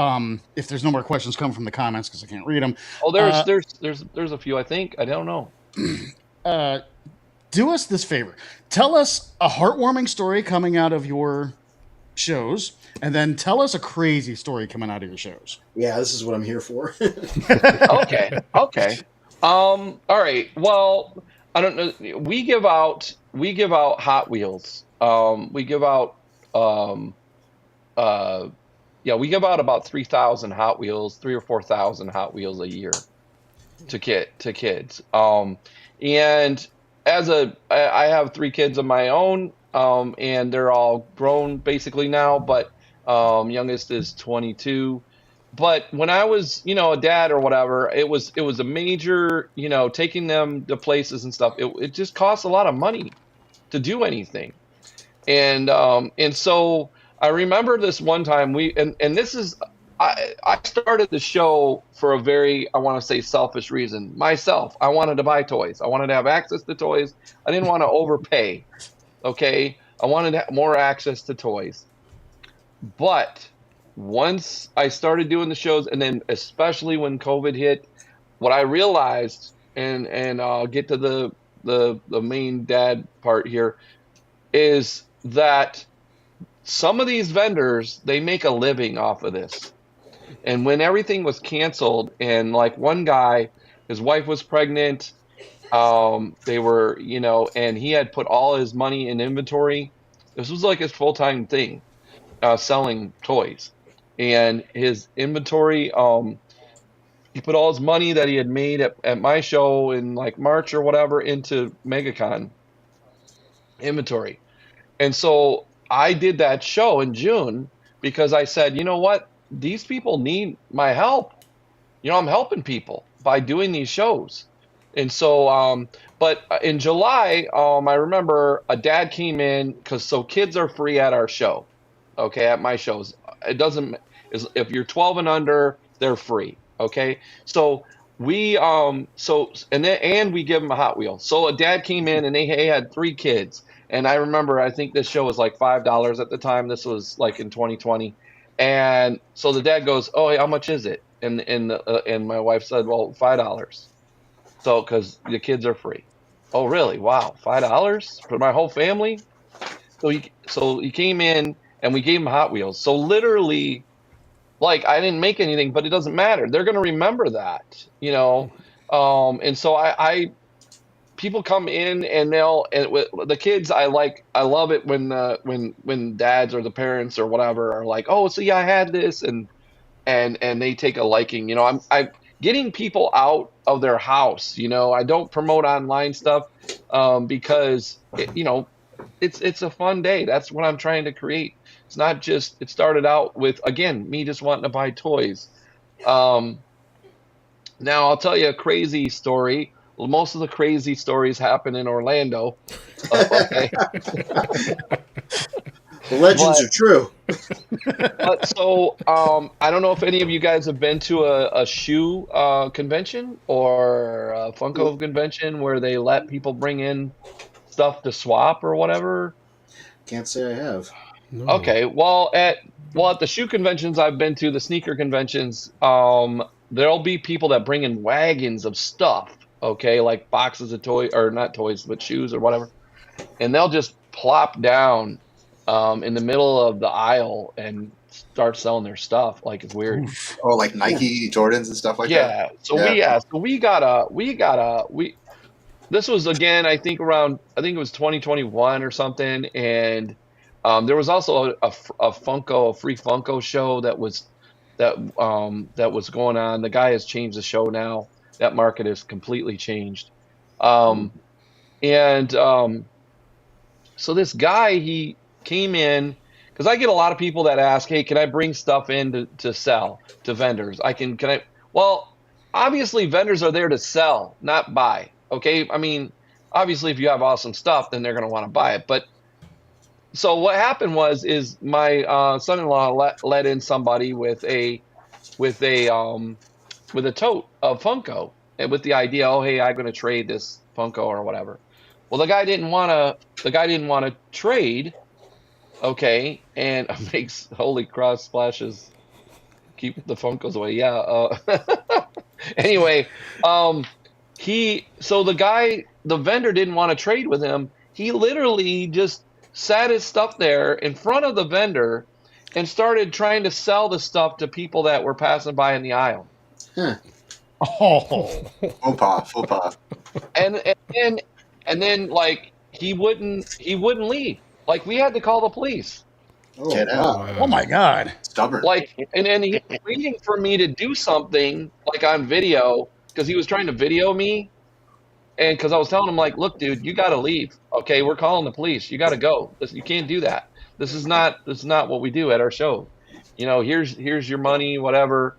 if there's no more questions coming from the comments because I can't read them. Oh, there's a few. I think I don't know. Do us this favor: tell us a heartwarming story coming out of your shows, and then tell us a crazy story coming out of your shows. Yeah, this is what I'm here for. Okay. All right. Well, I don't know. We give out Hot Wheels. We give out we give out about 3,000 Hot Wheels, 3,000 or 4,000 Hot Wheels a year to kids. And I have 3 kids of my own, and they're all grown basically now, but youngest is 22. But when I was, a dad or whatever, it was a major, taking them to places and stuff. It just costs a lot of money to do anything. And so I remember this one time I started the show for a very, I want to say, selfish reason. Myself, I wanted to buy toys. I wanted to have access to toys. I didn't want to overpay. Okay, I wanted more access to toys. But once I started doing the shows, and then especially when COVID hit, what I realized, and I'll get to the main dad part here, is that some of these vendors, they make a living off of this. And when everything was canceled, and like one guy, his wife was pregnant, they were, and he had put all his money in inventory. This was like his full-time thing, selling toys. And his inventory, he put all his money that he had made at my show in like March or whatever into MegaCon inventory. And so I did that show in June because I said, you know what? These people need my help. You know, I'm helping people by doing these shows. And so, but in July, I remember a dad came in so kids are free at our show. Okay. At my shows, it doesn't, if you're 12 and under, they're free. Okay. So and we give them a Hot Wheel. So a dad came in and they had 3 kids. And I remember, I think this show was like $5 at the time. This was like in 2020. And so the dad goes, "Oh, hey, how much is it?" And my wife said, "Well, $5." So, because the kids are free. Oh, really? Wow, $5 for my whole family? So he came in and we gave him Hot Wheels. So literally, like, I didn't make anything, but it doesn't matter. They're going to remember that, you know. And so people come in and the kids, I love it when dads or the parents or whatever are like, "Oh, so yeah, I had this," and they take a liking. You know, I'm getting people out of their house. You know, I don't promote online stuff because it's a fun day. That's what I'm trying to create. It's not just. It started out with, again, me just wanting to buy toys. Now I'll tell you a crazy story. Well, most of the crazy stories happen in Orlando. Okay. The legends are true. But so I don't know if any of you guys have been to a shoe convention or a Funko convention where they let people bring in stuff to swap or whatever. Can't say I have. No. Okay, well at the shoe conventions I've been to, the sneaker conventions, there'll be people that bring in wagons of stuff. Okay, like boxes of toys, or not toys, but shoes or whatever, and they'll just plop down in the middle of the aisle and start selling their stuff. Like, it's weird. Oh, like Nike Jordans and stuff like that. This was, again, I think it was 2021 or something, and there was also a free Funko show that was going on. The guy has changed the show now. That market has completely changed. So this guy, he came in, because I get a lot of people that ask, "Hey, can I bring stuff in to sell to vendors?" Well, obviously vendors are there to sell, not buy. Okay. I mean, obviously if you have awesome stuff, then they're going to want to buy it. But so what happened is my son-in-law let in somebody with a tote of Funko, and with the idea, "Oh, hey, I'm going to trade this Funko or whatever." Well, the guy didn't want to trade. Okay, and makes holy cross splashes. Keep the Funkos away. Yeah. Anyway, the vendor didn't want to trade with him. He literally just sat his stuff there in front of the vendor and started trying to sell the stuff to people that were passing by in the aisle. Huh. Oh, Faux pas. And then like he wouldn't leave. Like, we had to call the police. Oh, Get out. wow. oh my God. Stubborn. Like, and then he was waiting for me to do something, like on video, because he was trying to video me. And because I was telling him, like, "Look, dude, you got to leave. Okay, we're calling the police. You got to go. You can't do that. This is not what we do at our show. You know, here's your money, whatever."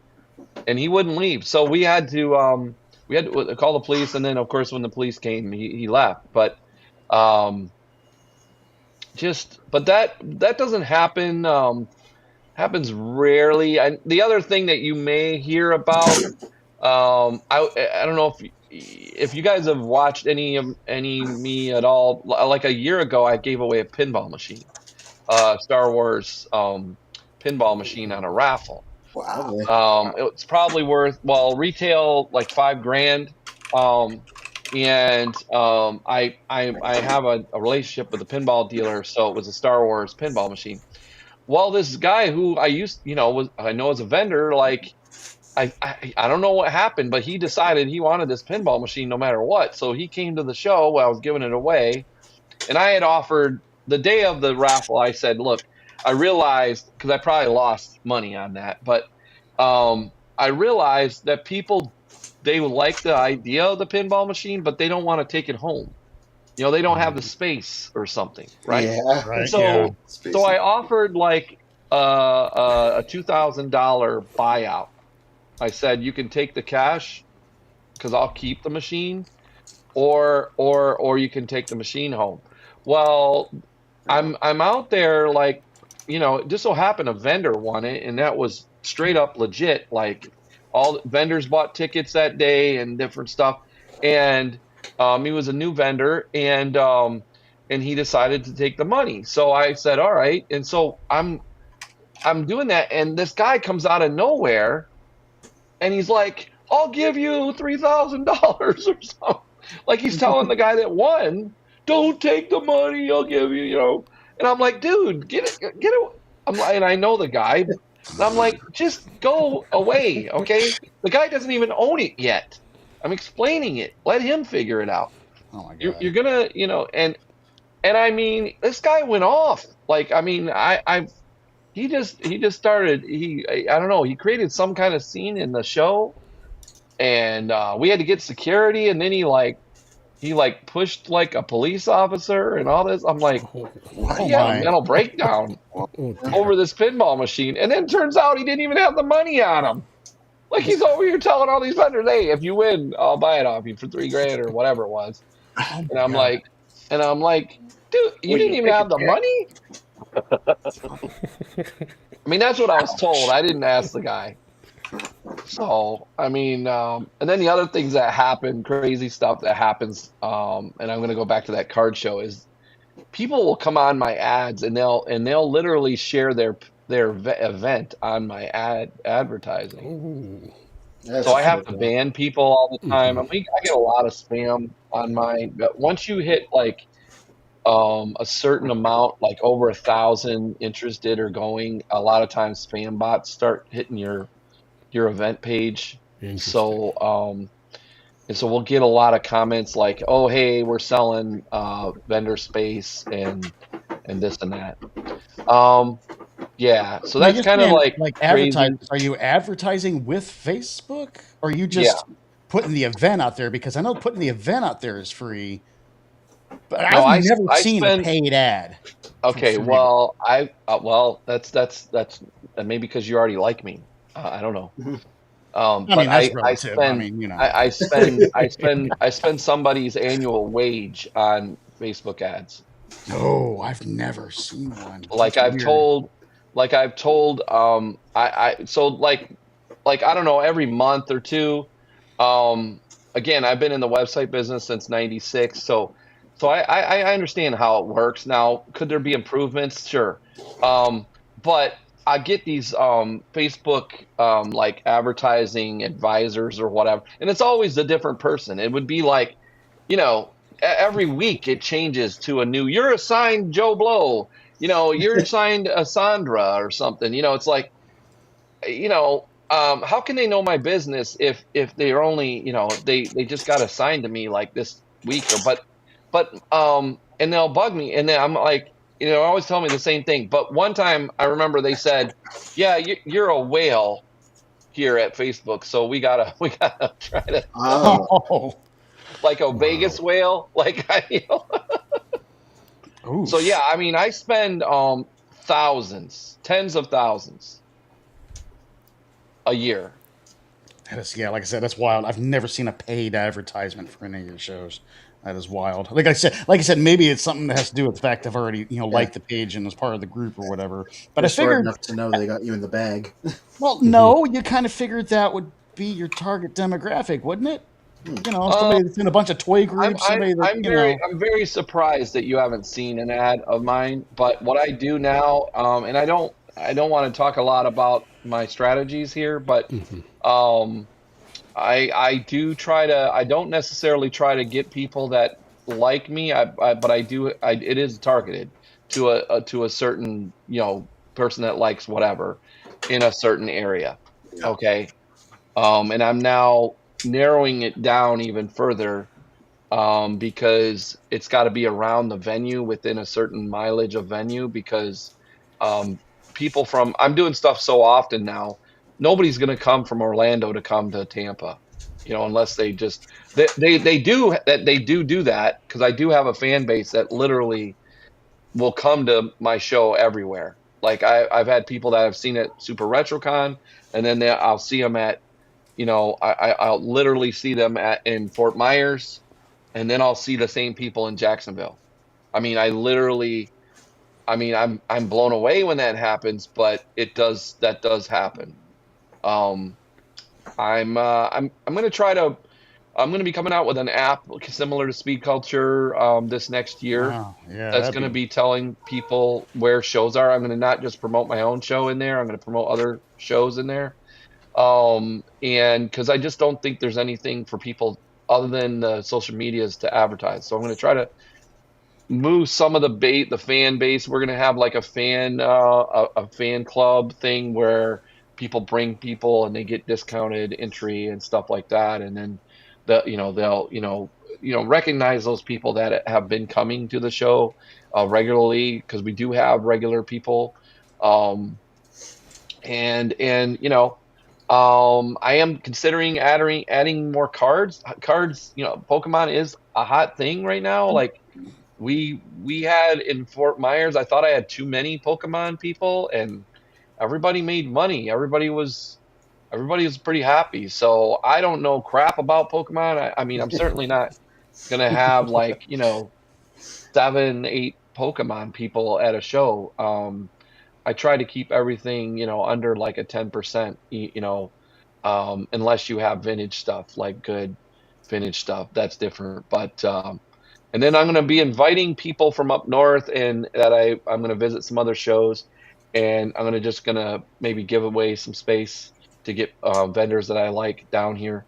And he wouldn't leave. So we had to call the police. And then, of course, when the police came, he left. But that doesn't happen. Happens rarely. The other thing that you may hear about, I don't know if you guys have watched any me at all. Like a year ago, I gave away a pinball machine, Star Wars pinball machine on a raffle. Wow. It's probably worth, retail like $5,000. I have a relationship with a pinball dealer, so it was a Star Wars pinball machine. Well, this guy who I know as a vendor, like, I don't know what happened, but he decided he wanted this pinball machine no matter what. So he came to the show while I was giving it away, and I had offered the day of the raffle. I said, "Look, I realized, because I probably lost money on that, but I I realized that people, they like the idea of the pinball machine, but they don't want to take it home. You know, they don't have the space or something, right? Yeah. Right. So, Spacey. so I offered like a $2,000 buyout. I said, you can take the cash because I'll keep the machine, or you can take the machine home. Well, I'm out there, like, you know, it just so happened a vendor won it, and that was straight up legit. Like, all the vendors bought tickets that day and different stuff, and he was a new vendor, and he decided to take the money. So I said, all right, and so I'm doing that, and this guy comes out of nowhere, and he's like, I'll give you $3,000 or something. Like, he's telling the guy that won, don't take the money, I'll give you, you know. And I'm like, dude, get it. I'm like, and I know the guy. And I'm like, just go away, okay? The guy doesn't even own it yet. I'm explaining it. Let him figure it out. Oh my God. You're gonna, you know, and I mean, this guy went off. Like, I mean, he just started. I don't know. He created some kind of scene in the show, and we had to get security, and then he pushed like a police officer and all this. I'm like, What? he had a mental breakdown over this pinball machine, and then turns out he didn't even have the money on him. Like, he's over here telling all these vendors, "Hey, if you win, I'll buy it off you for $3,000 or whatever it was." And I'm like, dude, you didn't even have the money. I mean, that's what I was told. I didn't ask the guy. So, I mean, and then the other things that happen, crazy stuff that happens, and I'm going to go back to that card show, is people will come on my ads and they'll literally share their event on my advertising. That's So I have to cool. ban people all the time. I mean, I get a lot of spam on mine, but once you hit like a certain amount, like over 1,000 interested or going, a lot of times spam bots start hitting your event page. So and so we'll get a lot of comments like, oh, hey, we're selling vendor space and this and that. Yeah, so that's kind of like advertising. Are you advertising with Facebook, or are you just putting the event out there? Because I know putting the event out there is free, but I've never seen a paid ad. Okay, well, that's maybe because you already like me. I don't know. But I spend somebody's annual wage on Facebook ads. No, I've never seen one. Like I've told, so like I don't know, every month or two. Again, I've been in the website business since '96, so I understand how it works. Now, could there be improvements? Sure, but I get these Facebook like advertising advisors or whatever, and it's always a different person. It would be like, you know, every week it changes to a new. You're assigned Joe Blow. You know, you're assigned a Sandra or something. You know, it's like, you know, how can they know my business if they're only, you know, they just got assigned to me like this week or but and they'll bug me, and then I'm like, you know, always tell me the same thing. But one time I remember they said, yeah, you're a whale here at Facebook, so we gotta try to like a Vegas whale, like you know. So yeah, I mean, I spend thousands, tens of thousands a year. That is, yeah, like I said, that's wild. I've never seen a paid advertisement for any of your shows. That is wild. Like I said, maybe it's something that has to do with the fact I've already, you know, liked the page and was part of the group or whatever. But I figured enough to know they got you in the bag. Well, no, you kind of figured that would be your target demographic, wouldn't it? You know, somebody that's in a bunch of toy groups. I'm very surprised that you haven't seen an ad of mine. But what I do now, and I don't want to talk a lot about my strategies here, but I do try to. I don't necessarily try to get people that like me, but I do. It is targeted to a certain, you know, person that likes whatever in a certain area. Yeah. Okay, and I'm now narrowing it down even further because it's got to be around the venue, within a certain mileage of venue, because people from, I'm doing stuff so often now nobody's going to come from Orlando to come to Tampa, you know, unless they just they do that, because I do have a fan base that literally will come to my show everywhere. Like I've had people that I've seen at Super RetroCon, and then I'll see them at, you know, I'll literally see them in Fort Myers, and then I'll see the same people in Jacksonville. I mean, I'm blown away when that happens, but that does happen. I'm going to be coming out with an app similar to Speed Culture this next year. Wow. Yeah, that's going to be telling people where shows are. I'm going to not just promote my own show in there. I'm going to promote other shows in there. And because I just don't think there's anything for people other than the social medias to advertise. So I'm going to try to move some of the fan base. We're going to have like a fan club thing where people bring people and they get discounted entry and stuff like that. And then they'll recognize those people that have been coming to the show regularly, because we do have regular people. I am considering adding more cards. Pokemon is a hot thing right now. Like we had in Fort Myers, I thought I had too many Pokemon people, and everybody made money. Everybody was pretty happy. So I don't know crap about Pokemon. I mean, I'm certainly not going to have 7-8 Pokemon people at a show. I try to keep everything, under like a 10%, unless you have vintage stuff, like good vintage stuff. That's different. But, and then I'm going to be inviting people from up north, and that I'm going to visit some other shows, and I'm going to maybe give away some space to get vendors that I like down here,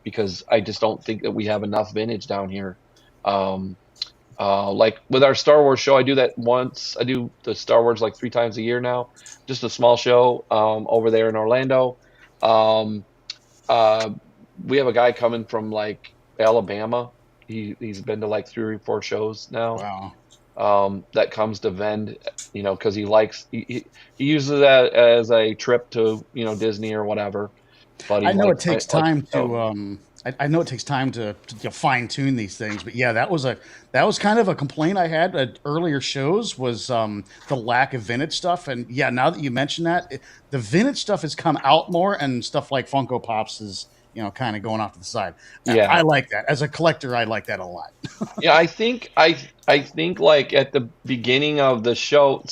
because I just don't think that we have enough vintage down here. Like with our Star Wars show, I do that once. I do the Star Wars like 3 times a year now, just a small show over there in Orlando. We have a guy coming from like Alabama. He's been to like 3 or 4 shows now. Wow. That comes to vend, because he uses that as a trip to, Disney or whatever. But I know it takes time to fine tune these things, but yeah, that was kind of a complaint I had at earlier shows, was the lack of vintage stuff. And yeah, now that you mention that, the vintage stuff has come out more, and stuff like Funko Pops is, kind of going off to the side. Yeah, I like that. As a collector, I like that a lot. Yeah, I think like at the beginning of the show,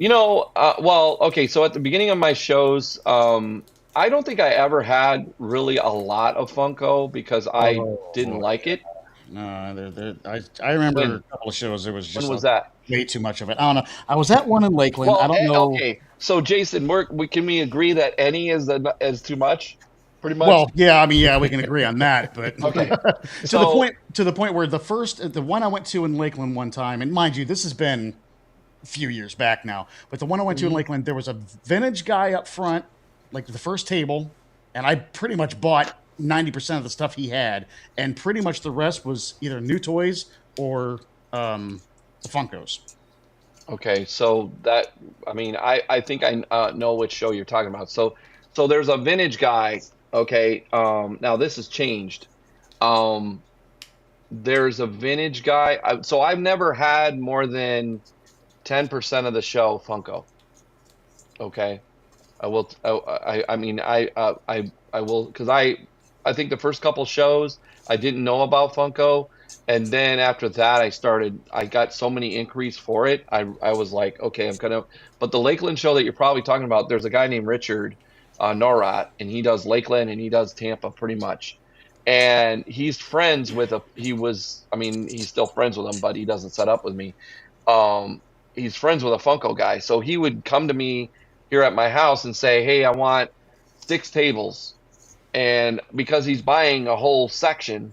okay, so at the beginning of my shows, I don't think I ever had really a lot of Funko, because I didn't like it. No, I remember a couple of shows. There was just when was that? Way too much of it. I don't know. I was at one in Lakeland. I don't know. Okay, so Jason, can we agree that any is too much? Pretty much. Well, yeah, we can agree on that, but okay. to the point where the one I went to in Lakeland one time, and mind you, this has been a few years back now, but the one I went to in Lakeland, there was a vintage guy up front, like the first table, and I pretty much bought 90% of the stuff he had, and pretty much the rest was either new toys or the Funkos. Okay, so that, I think I know which show you're talking about. So there's a vintage guy. Okay, now this has changed. There's a vintage guy. So I've never had more than 10% of the show Funko. Okay, I will. I will, because I think the first couple shows I didn't know about Funko, and then after that I got so many inquiries for it. I was like, okay, but the Lakeland show that you're probably talking about, there's a guy named Richard Norat, and he does Lakeland and he does Tampa pretty much, and he's friends with he's still friends with him, but he doesn't set up with me. He's friends with a Funko guy, so he would come to me here at my house and say, hey, I want 6 tables, and because he's buying a whole section,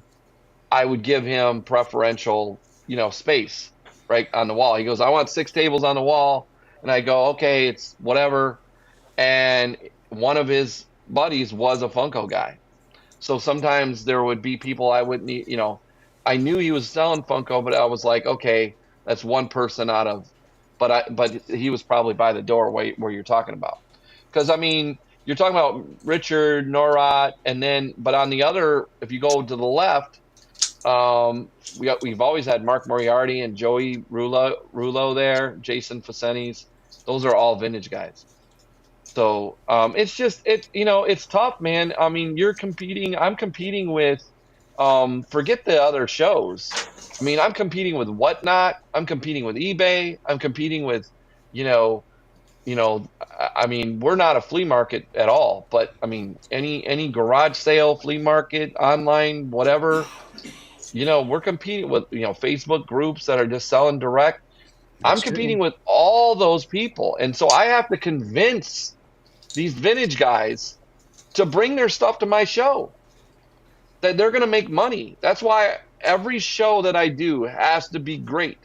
I would give him preferential space right on the wall. He goes, I want 6 tables on the wall, and I go, okay, it's whatever. And one of his buddies was a Funko guy. So sometimes there would be people I wouldn't need, I knew he was selling Funko, but I was like, okay, that's one person out of, but he was probably by the door where you're talking about. Because, you're talking about Richard, Norat, and then, but on the other, if you go to the left, we've always had Mark Moriarty and Joey Rulo there, Jason Facenis. Those are all vintage guys. So it's just it's tough, man. I mean, you're competing. I'm competing with forget the other shows. I mean, I'm competing with Whatnot. I'm competing with eBay. I'm competing with, I mean, we're not a flea market at all, but I mean, any garage sale, flea market, online, whatever, we're competing with, Facebook groups that are just selling direct. I'm competing with all those people. And so I have to convince these vintage guys to bring their stuff to my show, that they're going to make money. That's why every show that I do has to be great.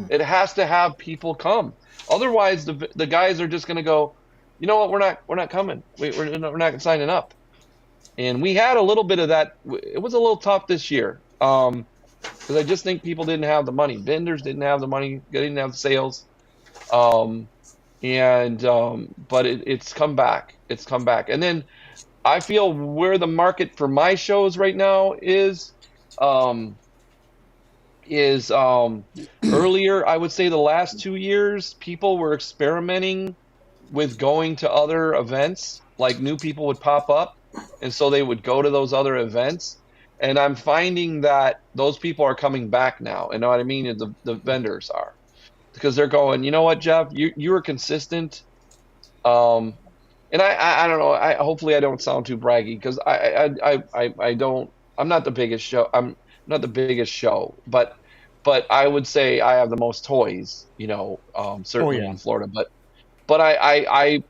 It has to have people come. Otherwise, the guys are just going to go, you know what, we're not coming. We're not signing up. And we had a little bit of that. It was a little tough this year because I just think people didn't have the money. Vendors didn't have the money. They didn't have the sales. But it's come back. It's come back. And then I feel where the market for my shows right now is earlier, I would say the last 2 years, people were experimenting with going to other events. Like new people would pop up, and so they would go to those other events. And I'm finding that those people are coming back now. And know what I mean? The vendors are. Because they're going, you know what, Jeff, you were consistent. And I don't know. Hopefully I don't sound too braggy because I don't. I'm not the biggest show. I'm not the biggest show, but I would say I have the most toys. Certainly in Florida. But I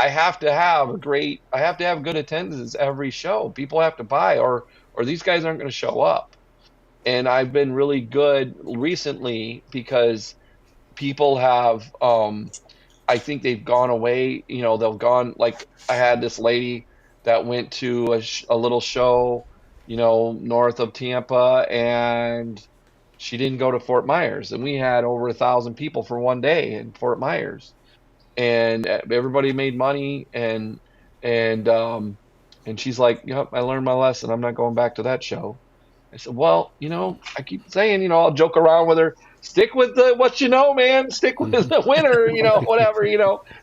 have to have good attendance every show. People have to buy, or these guys aren't going to show up. And I've been really good recently because people have, I think they've gone away. They've gone, like I had this lady that went to a little show, north of Tampa, and she didn't go to Fort Myers. And we had over 1,000 people for one day in Fort Myers. And everybody made money, and she's like, yep, I learned my lesson. I'm not going back to that show. I said, well, I keep saying, I'll joke around with her. Stick with what you know, man. Stick with the winner, whatever,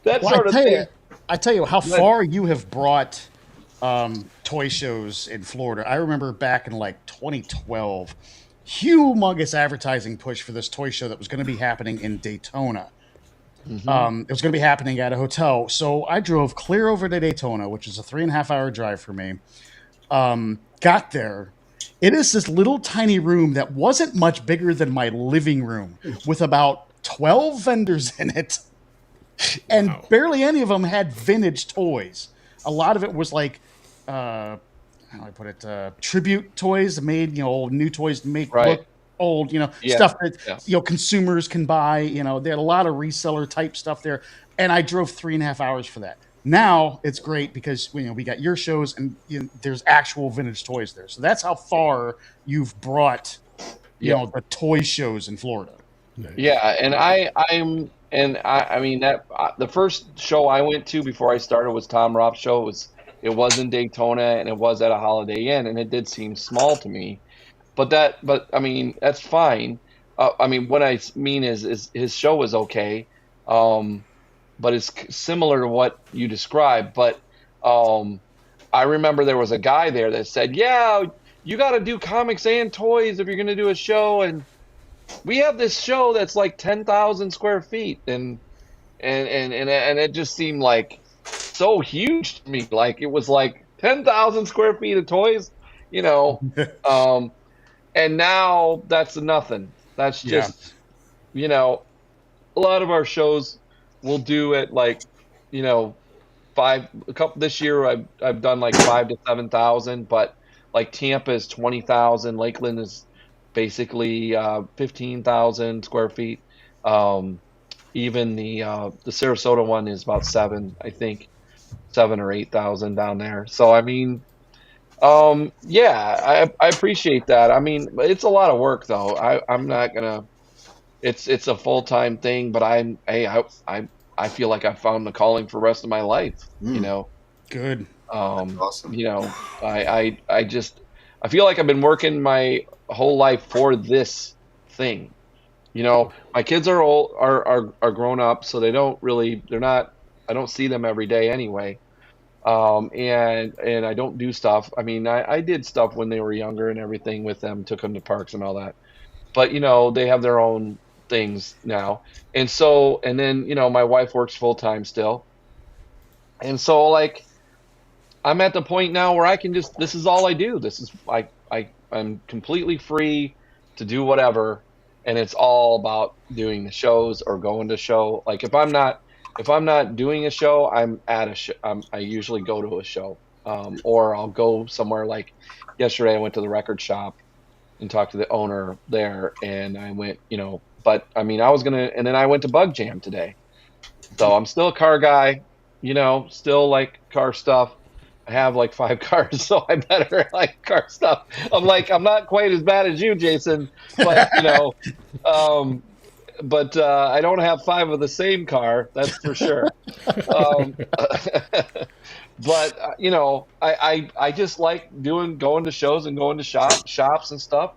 that sort of thing. I tell you how far you have brought toy shows in Florida. I remember back in like 2012, humongous advertising push for this toy show that was going to be happening in Daytona. It was going to be happening at a hotel. So I drove clear over to Daytona, which is a 3.5-hour drive for me. Got there. It is this little tiny room that wasn't much bigger than my living room with about 12 vendors in it. And barely any of them had vintage toys. A lot of it was like, how do I put it? Tribute toys made, new toys to make look old, stuff that, consumers can buy. They had a lot of reseller type stuff there. And I drove 3.5 hours for that. Now it's great because we got your shows and there's actual vintage toys there. So that's how far you've brought the toy shows in Florida. Yeah, and I mean that the first show I went to before I started was Tom Ropp's show. It was in Daytona and it was at a Holiday Inn, and it did seem small to me. But I mean that's fine. I mean what I mean is his show was okay. But it's similar to what you described. But I remember there was a guy there that said, yeah, you got to do comics and toys if you're going to do a show. And we have this show that's like 10,000 square feet. And it just seemed like so huge to me. Like it was like 10,000 square feet of toys, and now that's nothing. That's just, a lot of our shows we'll do it like, this year I've done like 5,000 to 7,000, but like Tampa is 20,000. Lakeland is basically 15,000 square feet. Even the Sarasota one is about 7 or 8,000 down there. So, I mean, I appreciate that. I mean, it's a lot of work though. I'm not going to, it's a full-time thing, but I feel like I found the calling for the rest of my life, you know. Good. Awesome. You know, I feel like I've been working my whole life for this thing. You know, my kids are grown up, so they're not, I don't see them every day anyway. And I don't do stuff. I mean, I did stuff when they were younger and everything with them, took them to parks and all that. But, you know, they have their own things now. And so, and then, you know, my wife works full time still. And so, like, I'm at the point now where I can just, this is all I do. This is, I'm completely free to do whatever. And it's all about doing the shows or going to show. Like, if I'm not doing a show, I'm at a show. I usually go to a show, or I'll go somewhere. Like yesterday, I went to the record shop and talked to the owner there, and I went, you know. But I mean, and then I went to Bug Jam today. So I'm still a car guy, you know, still like car stuff. I have like 5 cars, so I better like car stuff. I'm not quite as bad as you, Jason, but you know. But I don't have 5 of the same car, that's for sure. But you know, I just like going to shows and going to shops and stuff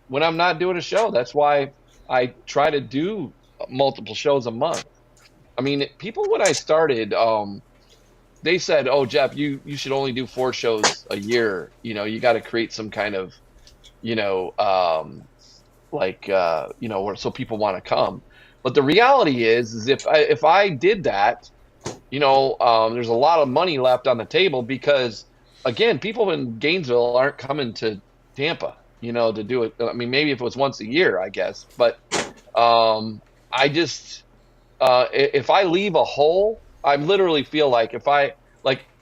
when I'm not doing a show. That's why I try to do multiple shows a month. I mean, people, when I started, they said, "Oh, Jeff, you should only do 4 shows a year. You know, you got to create some kind of, you know, you know, so people want to come." But the reality is if I did that, you know, there's a lot of money left on the table because, again, people in Gainesville aren't coming to Tampa, you know, to do it. I mean, maybe if it was once a year, I guess. But I just, if I leave a hole, I literally feel like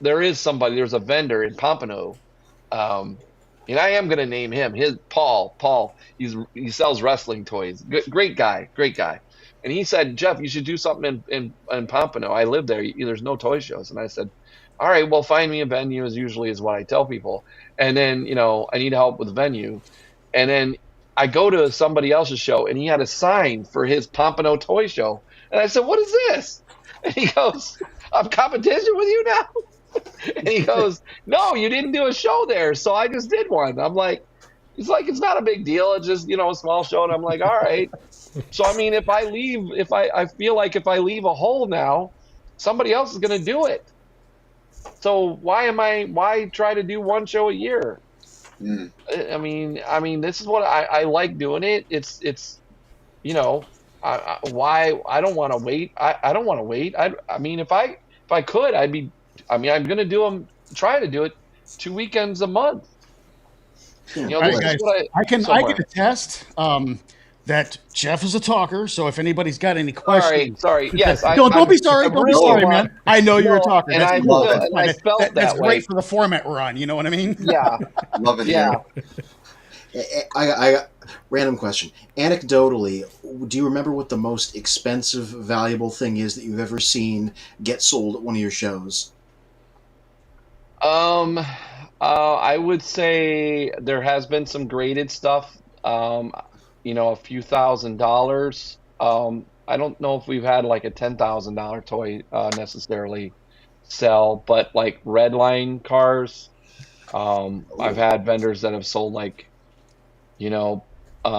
there's a vendor in Pompano, and I am going to name him. Paul. He sells wrestling toys. Great guy. And he said, "Jeff, you should do something in Pompano. I live there. There's no toy shows." And I said, "All right, well, find me a venue," is what I tell people. And then, you know, I need help with the venue. And then I go to somebody else's show, and he had a sign for his Pompano toy show. And I said, "What is this?" And he goes, "I'm competition with you now?" And he goes, "No, you didn't do a show there, so I just did one." I'm like, it's not a big deal. It's just, you know, a small show. And I'm like, all right. So, I mean, I feel like if I leave a hole now, somebody else is going to do it. So why try to do 1 show a year? Mm. I mean, this is what I like doing it. It's, you know, why I don't want to wait. I don't want to wait. I mean, if I could, I'm going to try to do it 2 weekends a month. You know, right, guys, I can attest that Jeff is a talker. So if anybody's got any questions, sorry, yes, don't be sorry. Don't be sorry, man. I know you're a talker. And that's cool. That's great for the format run. You know what I mean? Yeah, love it. Yeah. I random question. Anecdotally, do you remember what the most expensive, valuable thing is that you've ever seen get sold at one of your shows? I would say there has been some graded stuff. You know, a few $1,000s. I don't know if we've had like a $10,000 toy necessarily sell, but like Redline cars. I've had vendors that have sold like, you know,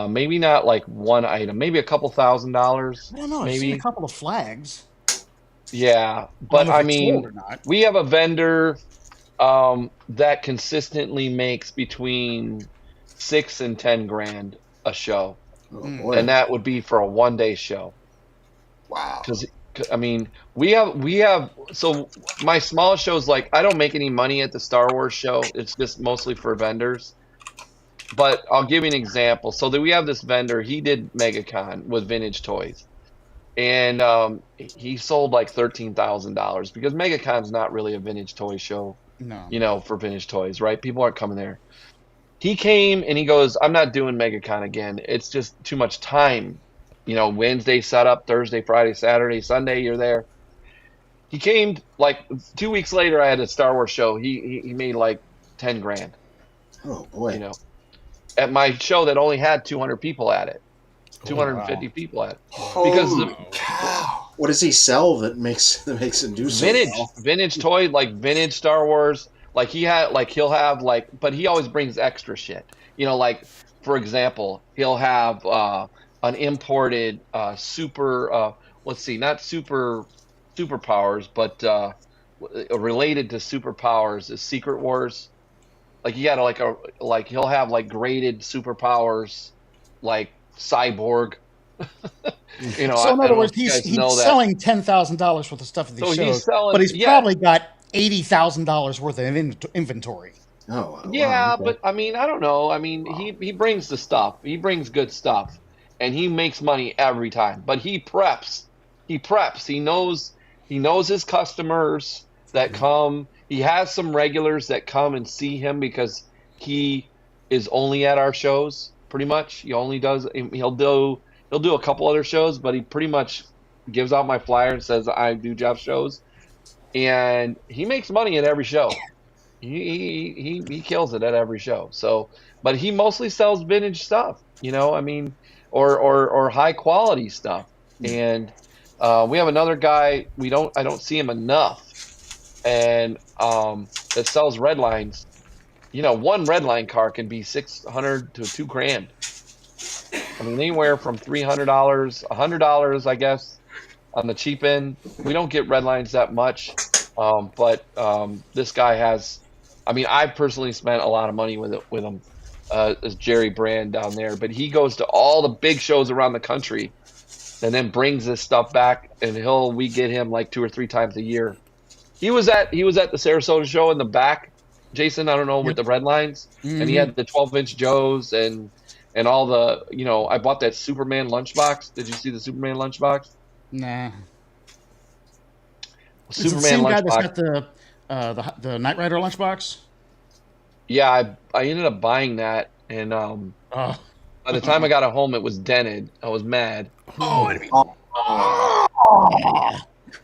maybe not like one item, maybe a couple $1,000s. I don't know. I've seen a couple of flags. Yeah, but I mean, we have a vendor that consistently makes between $6,000 and $10,000 a show. Oh, boy. And that would be for a 1-day show. Wow. Because I mean, we have. So my smallest shows, like, I don't make any money at the Star Wars show. It's just mostly for vendors. But I'll give you an example. So that we have this vendor. He did MegaCon with vintage toys, and he sold like $13,000 because MegaCon's not really a vintage toy show. No. You know, for vintage toys, right? People aren't coming there. He came and he goes, "I'm not doing MegaCon again. It's just too much time. You know, Wednesday setup, Thursday, Friday, Saturday, Sunday, you're there." He came like 2 weeks later. I had a Star Wars show. He made like $10,000. Oh boy! You know, at my show that only had 200 people at it. 250 people at. Holy cow! What does he sell that makes it do so well? Vintage toy, like vintage Star Wars. Like he'll have like, but he always brings extra shit. You know, like for example, he'll have an imported super. Let's see, not superpowers, but related to superpowers is Secret Wars. Like he had like he'll have like graded superpowers, like Cyborg. You know, So in other words, if you he's guys know that. selling $10,000 worth of stuff at these So he's shows, selling- but he's yeah. probably got $80,000 worth of inventory. Oh, wow. Yeah, Okay. but I mean, I don't know. I mean, he brings the stuff. He brings good stuff, and he makes money every time. But he preps. He preps. He knows his customers that come. He has some regulars that come and see him because he is only at our shows. Pretty much, he only does. He'll do a couple other shows, but he pretty much gives out my flyer and says I do Jeff shows, and he makes money at every show. He kills it at every show. So, but he mostly sells vintage stuff, you know. I mean, or high quality stuff. And we have another guy. I don't see him enough, and that sells red lines. You know, one red line car can be $600 to $2,000. I mean, anywhere from $300, $100, I guess, on the cheap end. We don't get red lines that much, but this guy has. I mean, I personally spent a lot of money with him, as Jerry Brand down there. But he goes to all the big shows around the country, and then brings this stuff back. And we get him like 2 or 3 times a year. He was at the Sarasota show in the back, Jason. I don't know, with the red lines, and he had the 12-inch Joes and all the, you know. I bought that Superman lunchbox. Did you see the Superman lunchbox? Nah. Superman Is it the same guy lunchbox. that's got the Knight Rider lunchbox? Yeah, I ended up buying that, and Oh. by the time I got it home, it was dented. I was mad.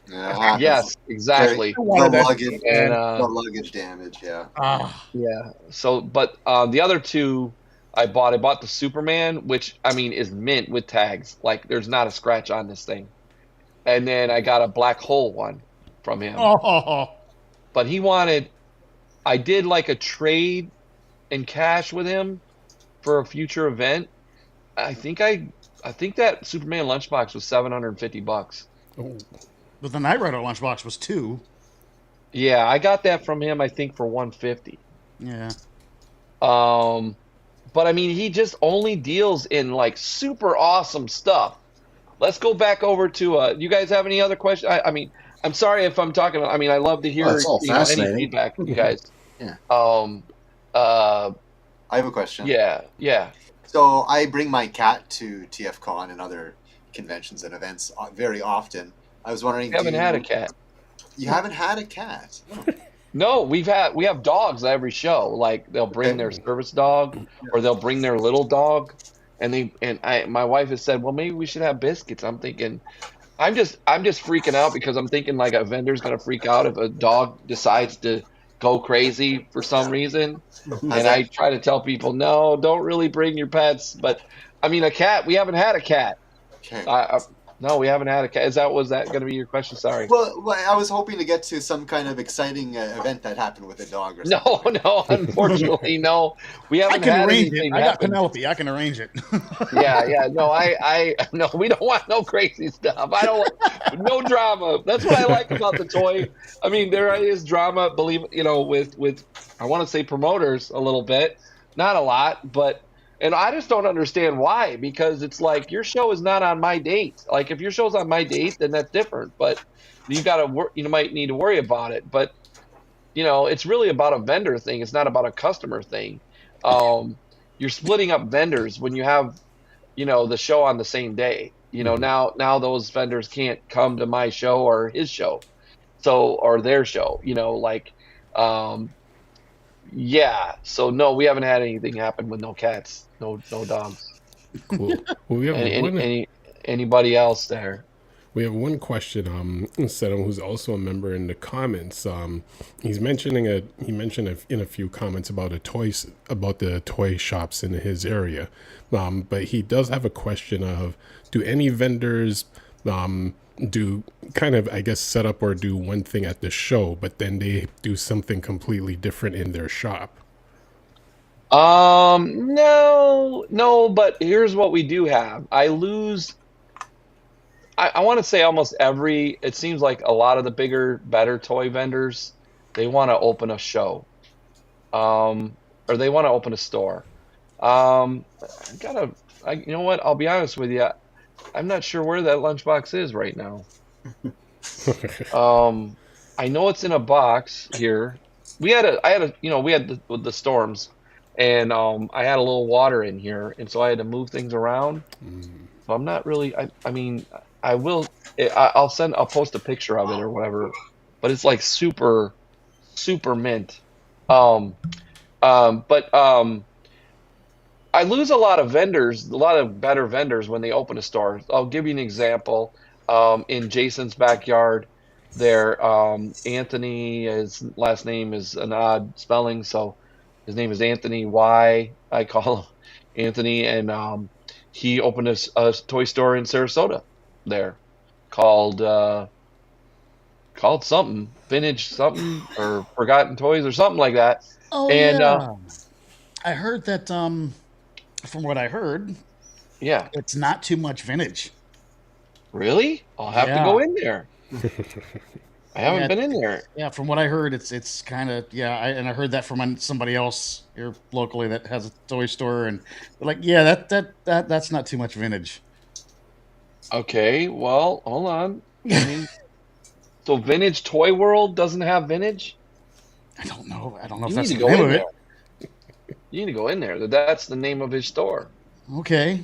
Yeah, Yes, exactly. The luggage, And the luggage damage. Yeah. yeah. So, but the other two I bought the Superman, which I mean is mint with tags. Like there's not a scratch on this thing. And then I got a black hole one from him. Oh. But I did like a trade in cash with him for a future event. I think that Superman lunchbox was $750. Oh, But the Knight Rider lunchbox was $2. Yeah, I got that from him. I think for $150. Yeah. But I mean, he just only deals in like super awesome stuff. Let's go back over to. You guys have any other questions? I mean, I'm sorry if I'm talking. I mean, I love to hear It's all any fascinating. feedback, you guys. Yeah. I have a question. Yeah. So I bring my cat to TFCon and other conventions and events very often. I was wondering, We haven't had a cat. You haven't had a cat? No, we have dogs at every show. Like they'll bring their service dog, or they'll bring their little dog, and my wife has said, well, maybe we should have biscuits. I'm thinking, I'm just freaking out because I'm thinking like a vendor's gonna freak out if a dog decides to go crazy for some reason. And I try to tell people, no, don't really bring your pets. But I mean, a cat. We haven't had a cat. Okay. No, we haven't had a cat. Was that going to be your question? Sorry. Well, I was hoping to get to some kind of exciting event that happened with a dog or something. No, unfortunately, no. We I haven't can had arrange it. anything I got happen. Penelope. I can arrange it. Yeah. No, we don't want no crazy stuff. No drama. That's what I like about the toy. I mean, there is drama, with I want to say promoters a little bit, not a lot, but. And I just don't understand why, because it's like your show is not on my date. Like if your show's on my date, then that's different. But you might need to worry about it. But it's really about a vendor thing. It's not about a customer thing. You're splitting up vendors when you have, the show on the same day. Now those vendors can't come to my show or his show, or their show. Yeah, so no, we haven't had anything happen with no cats, no dogs. cool. Well, we have Anybody else there? We have one question. Settom, who's also a member in the comments. He's mentioning he mentioned in a few comments about the toy shops in his area. But he does have a question of, do any vendors do kind of, I guess, set up or do one thing at the show, but then they do something completely different in their shop? No, but here's what we do have. I want to say almost it seems like a lot of the bigger, better toy vendors, they want to open a show, or they want to open a store. You know what? I'll be honest with you. I'm not sure where that lunchbox is right now. I know it's in a box here. We had the storms, and I had a little water in here, and so I had to move things around. So I'm not really. I mean, I will. I'll post a picture of it or whatever. But it's like super, super mint. I lose a lot of vendors, a lot of better vendors when they open a store. I'll give you an example. In Jason's backyard, there, Anthony, his last name is an odd spelling, so his name is Anthony Y. I call him Anthony, and he opened a toy store in Sarasota there called something, Vintage something, or Forgotten Toys or something like that. Oh, and yeah. I heard that, from what I heard, yeah, it's not too much vintage. Really? I'll have to go in there. I haven't been in there. Yeah, from what I heard, it's kind of, and I heard that from somebody else here locally that has a toy store, and they're like, yeah, that's not too much vintage. Okay, well, hold on. I mean, so Vintage Toy World doesn't have vintage? I don't know if You that's need the to go name in of there. it. You need to go in there. That's the name of his store. Okay.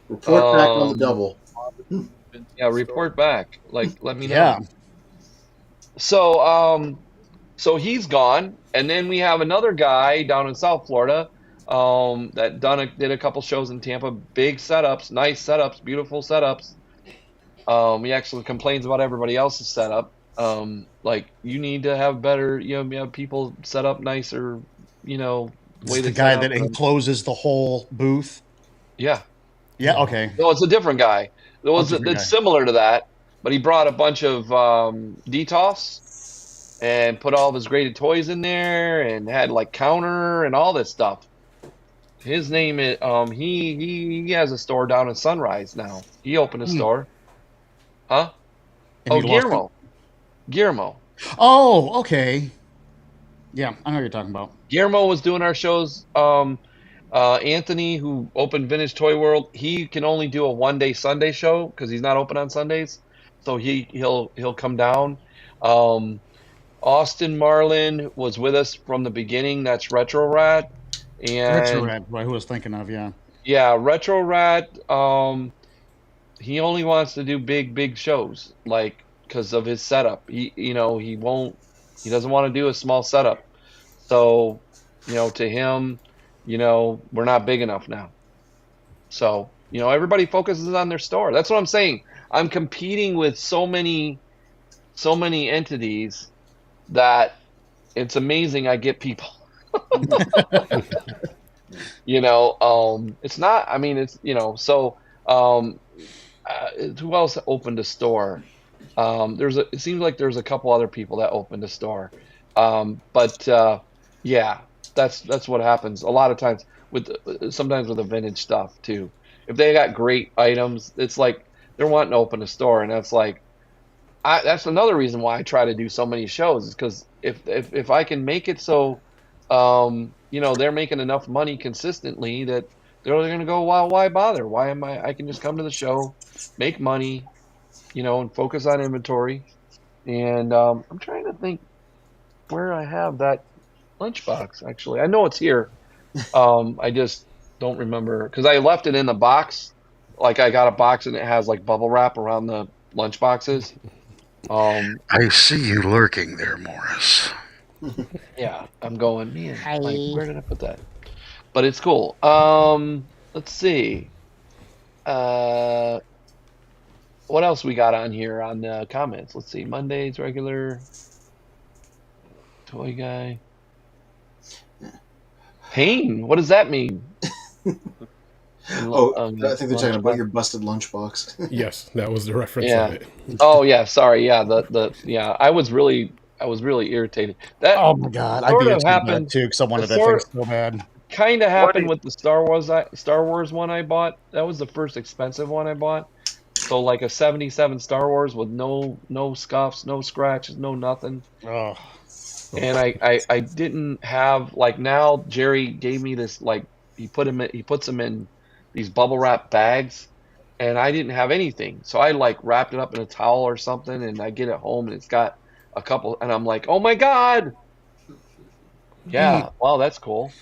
Report back on the double. Yeah, report back. Like, let me know. Yeah. So he's gone, and then we have another guy down in South Florida that did a couple shows in Tampa. Big setups, nice setups, beautiful setups. He actually complains about everybody else's setup. Like, you need to have better, have people set up nicer, Way the guy that encloses the whole booth. Yeah. Yeah. Okay. No, it's a different guy. It's similar to that, but he brought a bunch of DTOFs and put all of his graded toys in there and had like counter and all this stuff. His name is he has a store down in Sunrise now. He opened a store. Huh? And Guillermo. Oh, okay. Yeah, I know what you're talking about. Guillermo was doing our shows. Anthony, who opened Vintage Toy World, he can only do a one-day Sunday show because he's not open on Sundays. So he'll come down. Austin Marlin was with us from the beginning. That's Retro Rat. Retro Rat, who I was thinking of, yeah. Yeah, Retro Rat. He only wants to do big shows, like, because of his setup. He doesn't want to do a small setup. So, to him, we're not big enough now. So, everybody focuses on their store. That's what I'm saying. I'm competing with so many entities that it's amazing I get people. It's not, I mean, it's, who else opened a store? It seems like there's a couple other people that opened a store. Yeah, that's what happens a lot of times sometimes with the vintage stuff too. If they got great items, it's like they're wanting to open a store, and that's like, that's another reason why I try to do so many shows, is because if I can make it so, they're making enough money consistently that they're going to go, well, why bother? I can just come to the show, make money, and focus on inventory. And I'm trying to think where I have that lunchbox, actually. I know it's here. I just don't remember, because I left it in the box. Like, I got a box and it has like bubble wrap around the lunchboxes. I see you lurking there, Morris. Yeah, I'm going, man, like, where did I put that? But it's cool. Let's see. what else we got on here on the comments? Let's see. Mondays, regular. Toy guy. Pain. What does that mean? Oh, I think they're talking about your busted lunchbox. Yes, that was the reference Yeah. of it. Oh yeah, sorry. Yeah, yeah. I was really irritated. That Oh my god, I'd sort be of happened happened too because I wanted that sort- thing so bad. kind of happened with the Star Wars one I bought. That was the first expensive one I bought. So like a 77 Star Wars with no scuffs, no scratches, no nothing. Oh. And I didn't have, like, now Jerry gave me this, like, he puts them in these bubble wrap bags, and I didn't have anything. So I like wrapped it up in a towel or something, and I get it home and it's got a couple, and I'm like, oh my god. Yeah, wow, that's cool.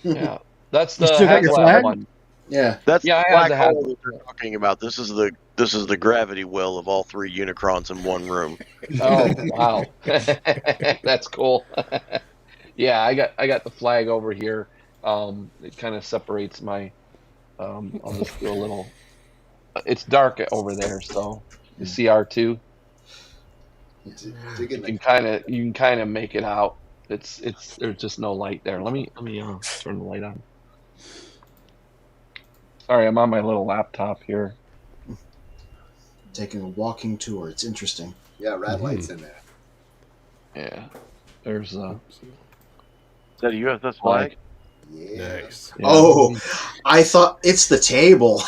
Yeah. That's the You still got your Hasgtags flag? one. Yeah. That's Yeah, the I had black to have hole that they're talking about. This is the gravity well of all 3 Unicrons in one room. Oh wow. That's cool. Yeah, I got the flag over here. It kind of separates my I'll just do a little. It's dark over there, so the CR2. You can kind of make it out. It's there's just no light there. Let me turn the light on. Sorry, I'm on my little laptop here. Taking a walking tour. It's interesting. Yeah, red lights in there. Yeah, there's Is that a USS flag? Yeah. Nice. yeah. Oh, I thought it's the table.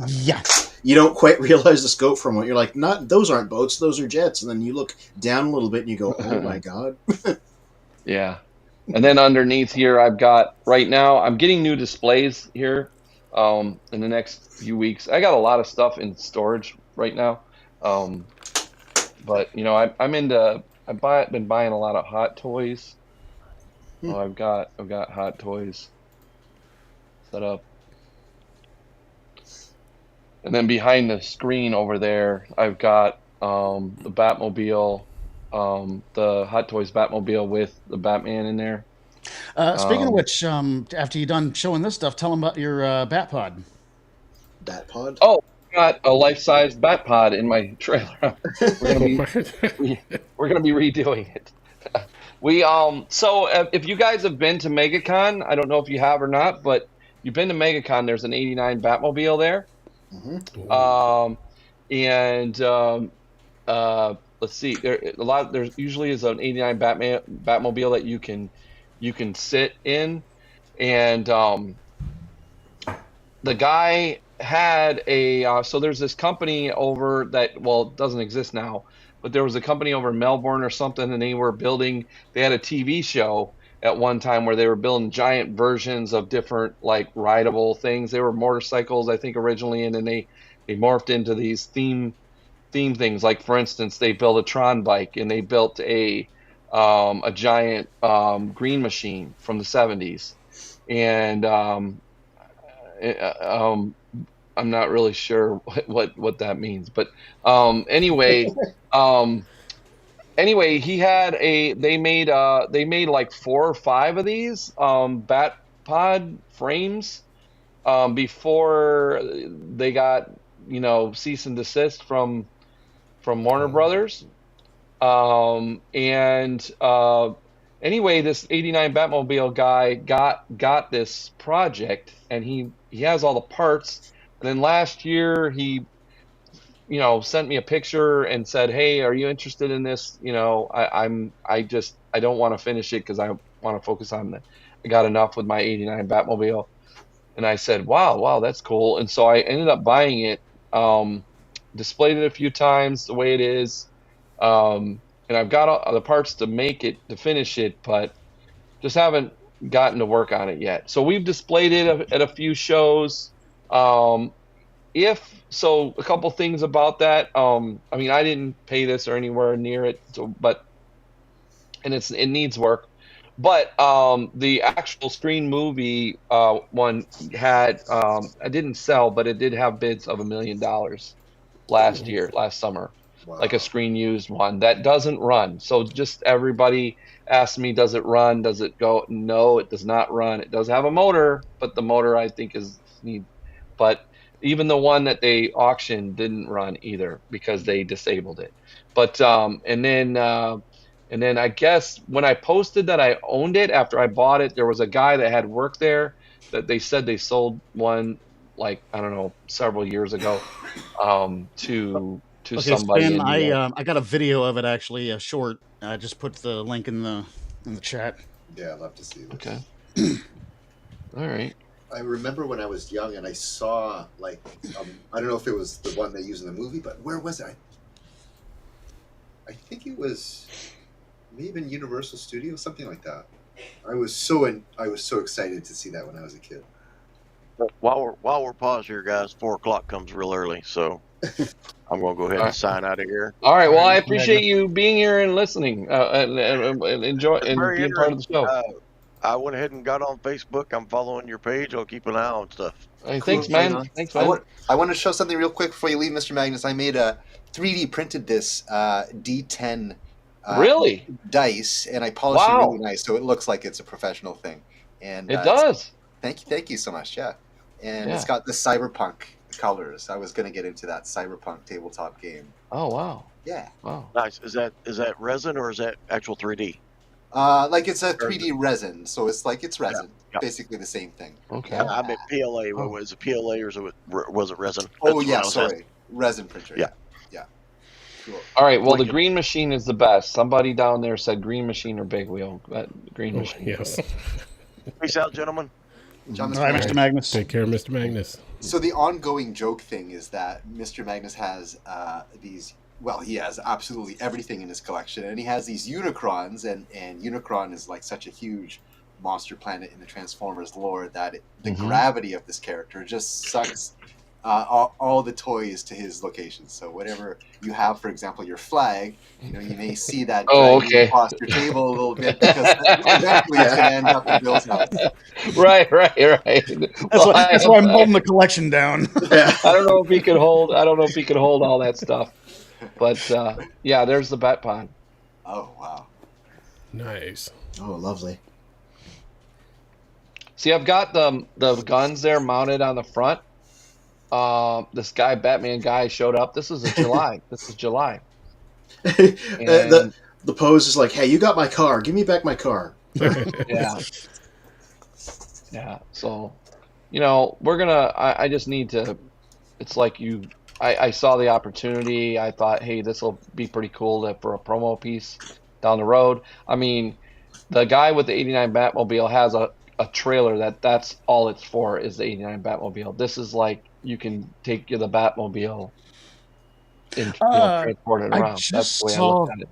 Yes. You don't quite realize the scope from it. You're like, not those aren't boats, those are jets. And then you look down a little bit and you go, oh my god. Yeah. And then underneath here, I've got, right now, I'm getting new displays here in the next few weeks. I got a lot of stuff in storage right now. But, you know, I've been buying a lot of Hot Toys. So I've got Hot Toys set up. And then behind the screen over there, I've got the Batmobile, the Hot Toys Batmobile with the Batman in there. Speaking of which, after you're done showing this stuff, tell them about your Batpod. Bat-pod? Oh, I got a life-size Batpod in my trailer. We're gonna be redoing it. So if you guys have been to MegaCon, I don't know if you have or not, but you've been to MegaCon. There's an '89 Batmobile there. Mm-hmm. Let's see. There usually is an '89 Batmobile that you can sit in, and the guy had a so there's this company over that, well, it doesn't exist now, but there was a company over in Melbourne or something, and they had a TV show at one time where they were building giant versions of different, like, rideable things. They were motorcycles, I think, originally, and then they morphed into these theme things. Like, for instance, they built a Tron bike, and they built a giant green machine from the 70s. And I'm not really sure what that means, but anyway, they made like 4 or 5 of these Batpod frames before they got, cease and desist from Warner Brothers. Anyway, this '89 Batmobile guy got this project, and he has all the parts. And then last year he sent me a picture and said, hey, are you interested in this? I don't want to finish it because I want to focus on I got enough with my '89 Batmobile. And I said, wow, that's cool. And so I ended up buying it, displayed it a few times the way it is. And I've got all the parts to finish it, but just haven't gotten to work on it yet. So we've displayed it at a few shows. A couple things about that. I didn't pay this or anywhere near it, it needs work. But the actual screen movie one had, I didn't sell, but it did have bids of $1 million last summer. Wow. Like a screen used one that doesn't run. So just everybody asked me, does it run? Does it go? No, it does not run. It does have a motor, but the motor I think but Even the one that they auctioned didn't run either because they disabled it. But and then I guess when I posted that I owned it after I bought it, there was a guy that had worked there that they said they sold one, like, I don't know, several years ago to somebody. Spin, I got a video of it, actually, a short. I just put the link in the chat. Yeah, I'd love to see this. Okay. All right. I remember when I was young and I saw, like, I don't know if it was the one they used in the movie, but where was it? I think it was maybe in Universal Studios, something like that. I was so excited to see that when I was a kid. While we're paused here, guys, 4 o'clock comes real early, so I'm going to go ahead and sign out of here. All right. Well, I appreciate you being here and listening and enjoy and being part of the show. I went ahead and got on Facebook. I'm following your page. I'll keep an eye on stuff. Hey, thanks, man. Thanks, man. I want to show something real quick before you leave, Mr. Magnus. I made 3D printed this D10 really dice, and I polished it really nice, so it looks like it's a professional thing. And it does. Thank you so much. Yeah, and it's got the cyberpunk colors. I was going to get into that cyberpunk tabletop game. Oh wow! Yeah. Wow. Nice. Is that resin or is that actual 3D? Like it's a 3D resin, so it's resin, basically the same thing. Okay. Yeah, I meant PLA. What was it, PLA or was it resin? Oh yeah, sorry, resin printer. Yeah. Cool. All right. Well, the green machine is the best. Somebody down there said green machine or big wheel. Green machine. Yes. Peace out, gentlemen. John, Mr. Magnus. Take care, Mr. Magnus. So the ongoing joke thing is that Mr. Magnus has these. Well, he has absolutely everything in his collection, and he has these Unicrons, and Unicron is like such a huge monster planet in the Transformers lore that the gravity of this character just sucks all the toys to his location. So whatever you have, for example, your flag, you may see that across your table a little bit because eventually it's going to end up in Bill's house. Right. That's why I'm holding the collection down. I don't know if he could hold all that stuff. But yeah, there's the bat pond. Oh wow, nice. Oh, lovely. See, I've got the guns there mounted on the front. This guy, Batman guy, showed up. This is July. The pose is like, hey, you got my car. Give me back my car. Yeah. So, we're gonna. I just need to. It's like you. I saw the opportunity. I thought, hey, this will be pretty cool for a promo piece down the road. I mean, the guy with the 89 Batmobile has a trailer that's all it's for is the 89 Batmobile. This is like you can take the Batmobile and transport it around. That's the way I looked at it.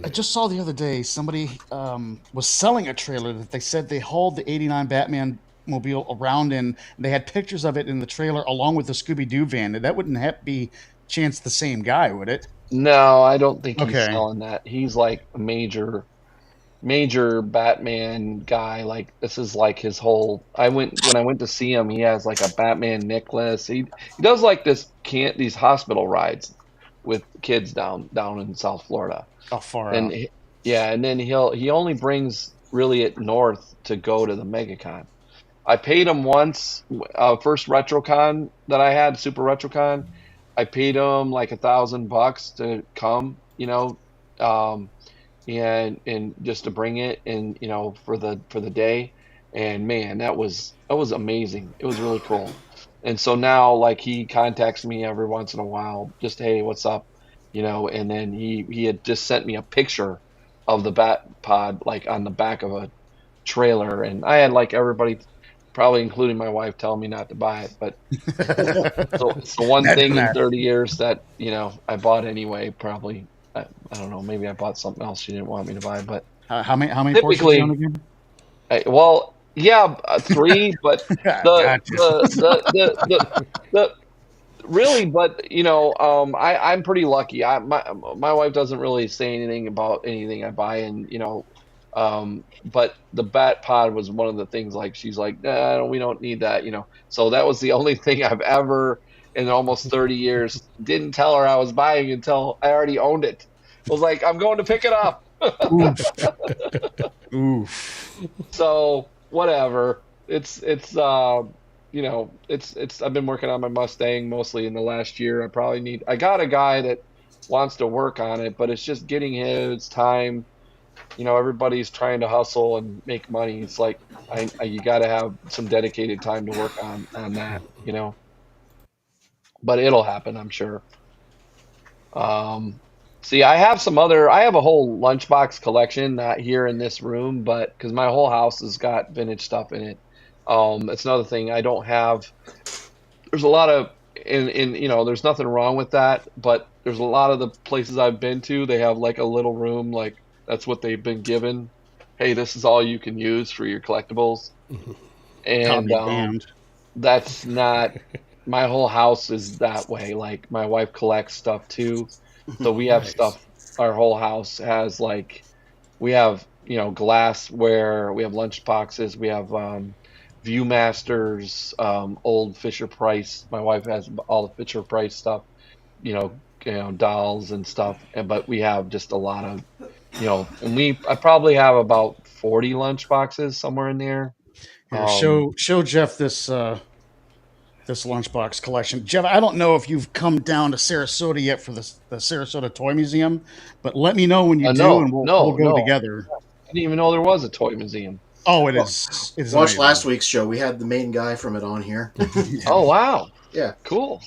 I just saw the other day somebody was selling a trailer that they said they hauled the 89 Batman mobile around in. They had pictures of it in the trailer along with the Scooby-Doo van. That wouldn't be chance the same guy, would it? No, I don't think he's selling that. He's like a major Batman guy. Like this is like his whole. When I went to see him, he has like a Batman necklace. He does like these hospital rides with kids down in South Florida. Oh, far and out. And then he only brings really it north to go to the MegaCon. I paid him once, first RetroCon that I had, Super RetroCon. I paid him like $1,000 to come, and just to bring it and for the day. And man, that was amazing. It was really cool. And so now like he contacts me every once in a while, just hey, what's up, and then he had just sent me a picture of the Bat Pod like on the back of a trailer, and I had like everybody, probably including my wife, telling me not to buy it, but so it's the one thing in 30 years that I bought anyway. Probably I don't know, maybe I bought something else she didn't want me to buy, but how many portions you own again? 3, but really, but I'm pretty lucky. My wife doesn't really say anything about anything I buy, and but the Bat Pod was one of the things. Like she's like, nah, we don't need that, So that was the only thing I've ever, in almost 30 years, didn't tell her I was buying until I already owned it. I was like, I'm going to pick it up. Oof. So whatever. It's you know, I've been working on my Mustang mostly in the last year. I got a guy that wants to work on it, but it's just getting his time. You know, everybody's trying to hustle and make money. It's like you got to have some dedicated time to work on that, you know. But it'll happen, I'm sure. See, I have a whole lunchbox collection, not here in this room, but because my whole house has got vintage stuff in it. It's another thing I don't have. There's a lot of, you know, there's nothing wrong with that, but there's a lot of the places I've been to, they have like a little room, like that's what they've been given. Hey, this is all you can use for your collectibles. And that's not, my whole house is that way. Like my wife collects stuff too. So we have stuff, our whole house has like, we have, you know, glassware, we have lunch boxes, we have Viewmasters, old Fisher Price. My wife has all the Fisher Price stuff, you know, dolls and stuff. But we have just a lot of, you know, and I probably have about 40 lunch boxes somewhere in there. Here, show Jeff this this lunchbox collection. Jeff, I don't know if you've come down to Sarasota yet for the Sarasota Toy Museum, but let me know when you do, and we'll go together. I didn't even know there was a toy museum. Oh, it is. It is Watch amazing. last week's show. We had the main guy from it on here. Oh, wow. Yeah. Cool.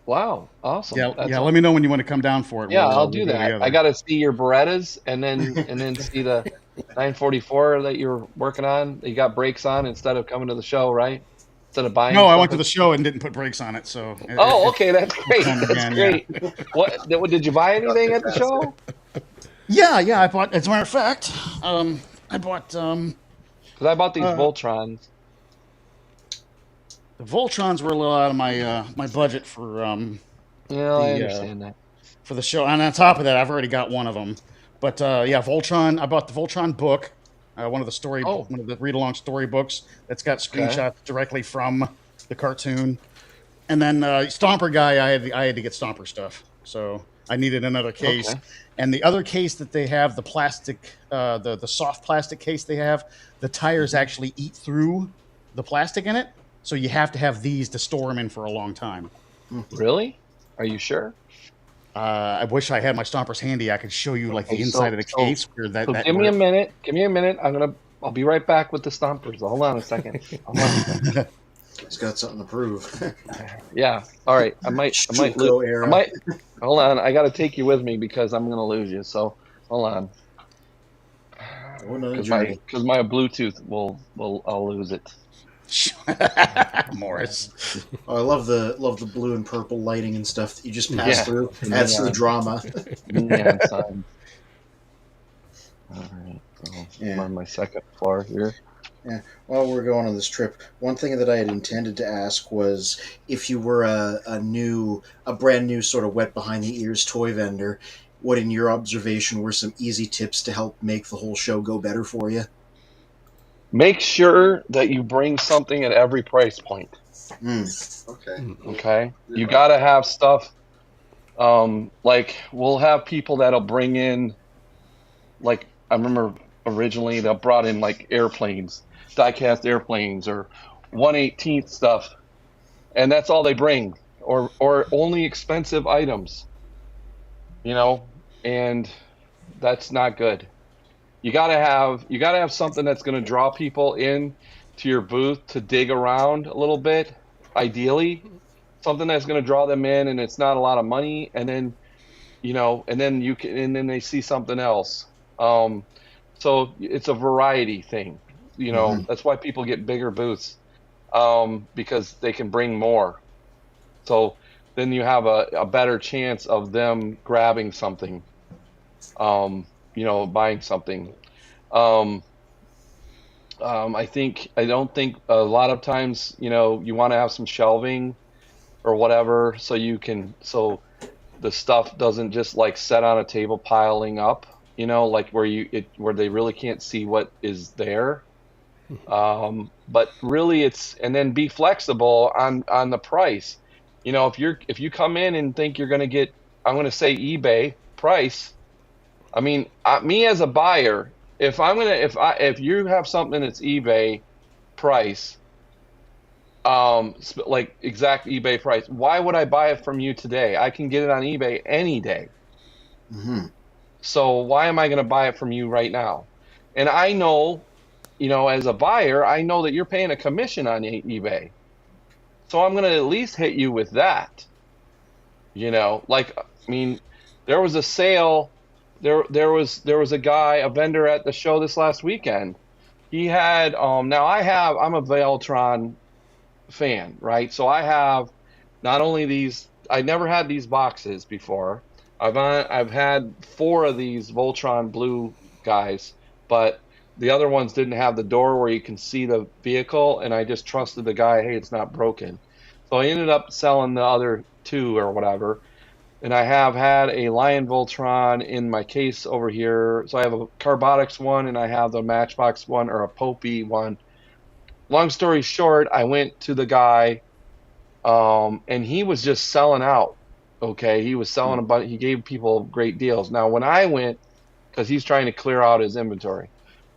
Wow. Awesome. Yeah. Let me know when you want to come down for it. Yeah, I'll do that. I got to see your Berettas and then see the 944 that you're working on. You got brakes on instead of coming to the show, right? Instead of buying. No, I went to the show and didn't put brakes on it. So. Okay, that's great. That's great. Yeah. What did you buy anything at the show? Yeah. I bought. As a matter of fact, I bought. Because I bought these Voltrons. The Voltrons were a little out of my budget for. Yeah, I understand that. For the show, and on top of that, I've already got one of them. But yeah, Voltron. I bought the Voltron book, one of the read-along story books that's got screenshots directly from the cartoon. And then Stomper guy, I had to get Stomper stuff, so I needed another case. Okay. And the other case that they have, the plastic, the soft plastic case they have, the tires actually eat through the plastic in it, so you have to have these to store them in for a long time. Really? Are you sure? I wish I had my Stompers handy. I could show you like the inside of the case. Give me a minute. Give me a minute. I'll be right back with the Stompers. Hold on a second. He's got something to prove. Yeah. All right. I might lose. Hold on. I got to take you with me because I'm going to lose you. So hold on. Because my Bluetooth I'll lose it. Morris. Oh, I love the blue and purple lighting and stuff that you just pass through. Adds to the drama. Yeah, all right. I'm on my second floor here. Yeah. While we're going on this trip, one thing that I had intended to ask was if you were a brand new sort of wet behind the ears toy vendor, what in your observation were some easy tips to help make the whole show go better for you? Make sure that you bring something at every price point. Okay. You got to have stuff. Like we'll have people that'll bring in, like I remember originally they brought in like airplanes, die-cast airplanes, or 1/18 stuff, and that's all they bring, or only expensive items. You know, and that's not good. You gotta have something that's gonna draw people in to your booth to dig around a little bit. Ideally, something that's gonna draw them in, and it's not a lot of money. And then, and then they see something else. So it's a variety thing. That's why people get bigger booths, because they can bring more. So then you have a better chance of them grabbing something. Buying something. I don't think a lot of times, you want to have some shelving or whatever, so the stuff doesn't just like set on a table piling up, like where they really can't see what is there. But really and then be flexible on the price. If you come in and think you're going to get, I'm going to say eBay price. I mean, me as a buyer, if you have something that's eBay price, like exact eBay price. Why would I buy it from you today? I can get it on eBay any day. Mm-hmm. So why am I going to buy it from you right now? And I know, as a buyer, I know that you're paying a commission on eBay. So I'm going to at least hit you with that. Like, I mean, there was a sale. There was a guy, a vendor at the show this last weekend. He had, I'm a Veltron fan, right? So I have not only these, I never had these boxes before. I've had 4 of these Voltron blue guys, but the other ones didn't have the door where you can see the vehicle, and I just trusted the guy, hey, it's not broken. So I ended up selling the other 2 or whatever, and I have had a Lion Voltron in my case over here. So I have a Carbonics one, and I have the Matchbox one, or a Popey one. Long story short, I went to the guy, and he was just selling out. Okay, he was selling a bunch. He gave people great deals. Now, when I went, because he's trying to clear out his inventory.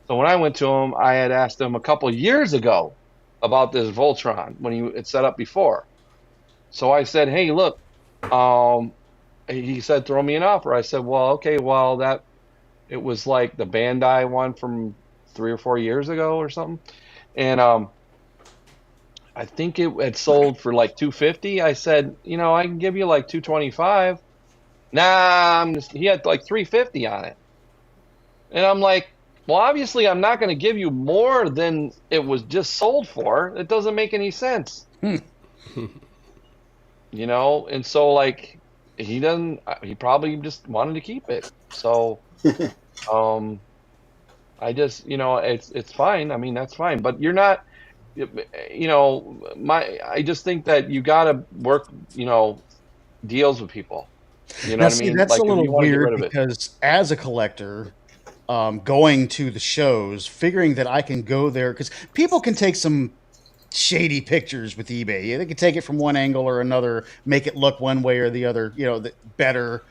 So when I went to him, I had asked him a couple years ago about this Voltron when he had set up before. So I said, hey, look, he said, throw me an offer. I said, well, okay, well, it was like the Bandai one from 3 or 4 years ago or something. And I think it had sold for like $250. I said, I can give you like $225. Nah, he had like $350 on it. And I'm like, well, obviously I'm not going to give you more than it was just sold for. It doesn't make any sense. And so like he probably just wanted to keep it. So I just, it's fine. I mean, that's fine, but you're not, I just think that you got to work, deals with people. You know Now, what see, I mean? that's Like, a if you little wanna get rid weird of it. because as a collector, going to the shows, figuring that I can go there, because people can take some shady pictures with eBay. Yeah, they can take it from one angle or another, make it look one way or the other, better,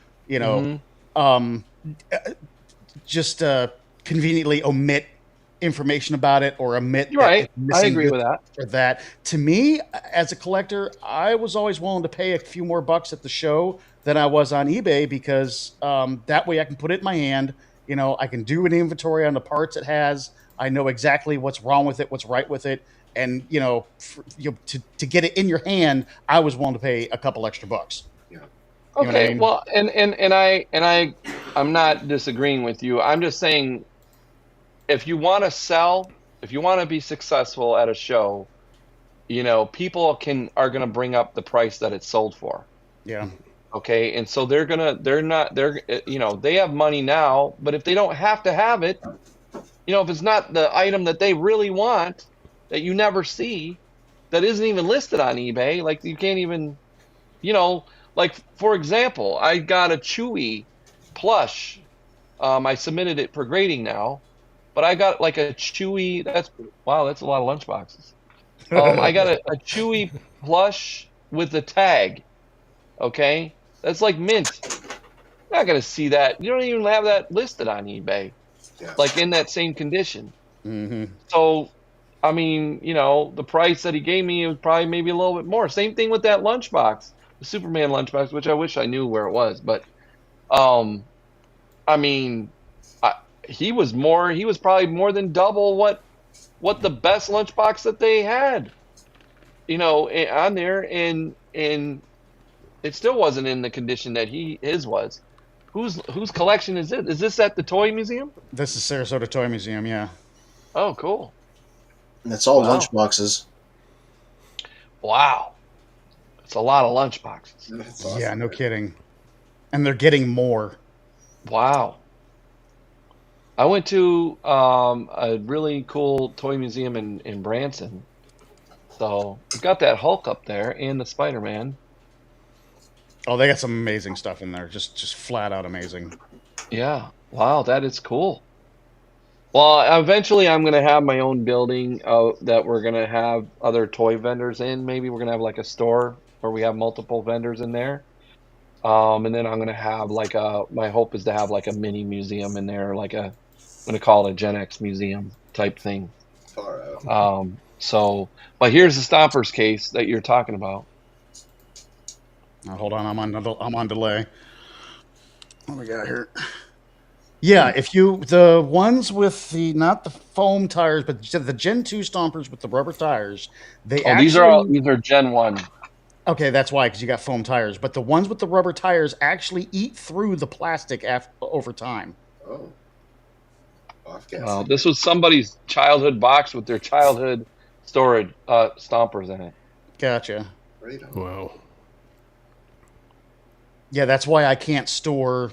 just conveniently omit information about it or omit You're right. it's missing I agree this with that. or that. To me, as a collector, I was always willing to pay a few more bucks at the show than I was on eBay because that way I can put it in my hand. I can do an inventory on the parts it has. I know exactly what's wrong with it, what's right with it. And, to get it in your hand, I was willing to pay a couple extra bucks. Yeah. You know what I Okay. mean? Well, I'm not disagreeing with you. I'm just saying, if you want to sell, if you want to be successful at a show, people are going to bring up the price that it's sold for. Yeah. Okay. And so they have money now, but if they don't have to have it, if it's not the item that they really want, that you never see, that isn't even listed on eBay, like you can't even, like, for example, I got a Chewy plush. I submitted it for grading now. But I got like a Chewy. That's a lot of lunchboxes. I got a Chewy plush with the tag. Okay, that's like mint. You're not gonna see that. You don't even have that listed on eBay, like in that same condition. Mm-hmm. So, I mean, the price that he gave me was probably maybe a little bit more. Same thing with that lunchbox, the Superman lunchbox, which I wish I knew where it was. But, I mean. He was probably more than double what the best lunchbox that they had, on there, and it still wasn't in the condition that his was. Whose collection is it? Is this at the Toy Museum? This is Sarasota Toy Museum, yeah. Oh, cool. And it's all Wow. lunchboxes. Wow. It's a lot of lunchboxes. That's awesome, Yeah, no man. kidding. And they're getting more. Wow. I went to a really cool toy museum in Branson. So we've got that Hulk up there and the Spider-Man. Oh, they got some amazing stuff in there. Just flat out amazing. Yeah. Wow, that is cool. Well, eventually I'm going to have my own building that we're going to have other toy vendors in. Maybe we're going to have like a store where we have multiple vendors in there. And then I'm going to have my hope is to have like a mini museum in there, I'm going to call it a Gen X museum type thing. Far out. So, but here's the Stompers case that you're talking about. Now, hold on, I'm on delay. What we got here? Yeah, if you the ones with the not the foam tires, but the Gen 2 Stompers with the rubber tires, they actually these are Gen 1. Okay, that's why, because you got foam tires. But the ones with the rubber tires actually eat through the plastic over time. Oh. Well, this was somebody's childhood box with their childhood storage stompers in it. Gotcha. Right on. Wow. Yeah, that's why I can't store,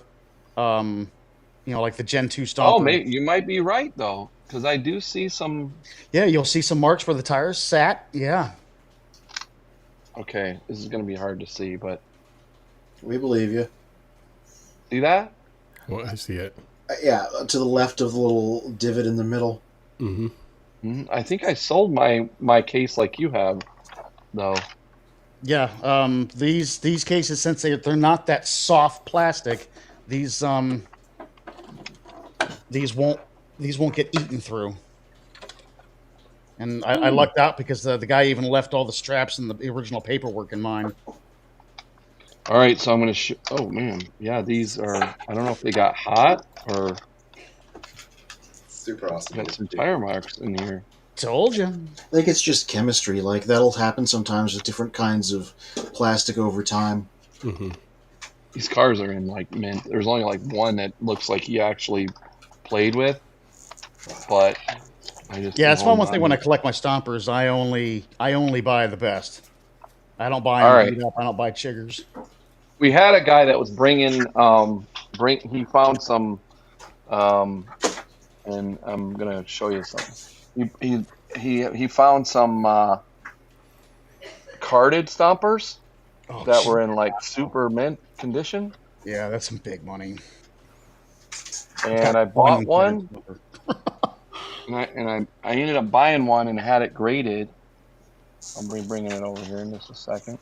like the Gen 2 Stomper. Oh, maybe you might be right though, because I do see some. Yeah, you'll see some marks where the tires sat. Yeah. Okay, this is going to be hard to see, but We believe you. see that? Well, I see it. Yeah, to the left of the little divot in the middle. Mm-hmm. I think I sold my case like you have, though. Yeah. These cases, since they're not that soft plastic, these won't get eaten through. And I lucked out because the guy even left all the straps and the original paperwork in mine. All right, so I'm going to oh, man. Yeah, these are, I don't know if they got hot or Super awesome. got some tire marks in here. Told you. I think it's just chemistry. Like, that'll happen sometimes with different kinds of plastic over time. Mm-hmm. These cars are in, like, mint. There's only, like, one that looks like he actually played with, but I just... Yeah, it's one thing when I collect my Stompers. I only buy the best. I don't buy them beat up. I don't buy chiggers. We had a guy that was bringing, he found some, and I'm gonna show you something. He found some carded Stompers that were in like super mint condition. Yeah, that's some big money. And I bought one, and I ended up buying one and had it graded. I'll be bringing it over here in just a second.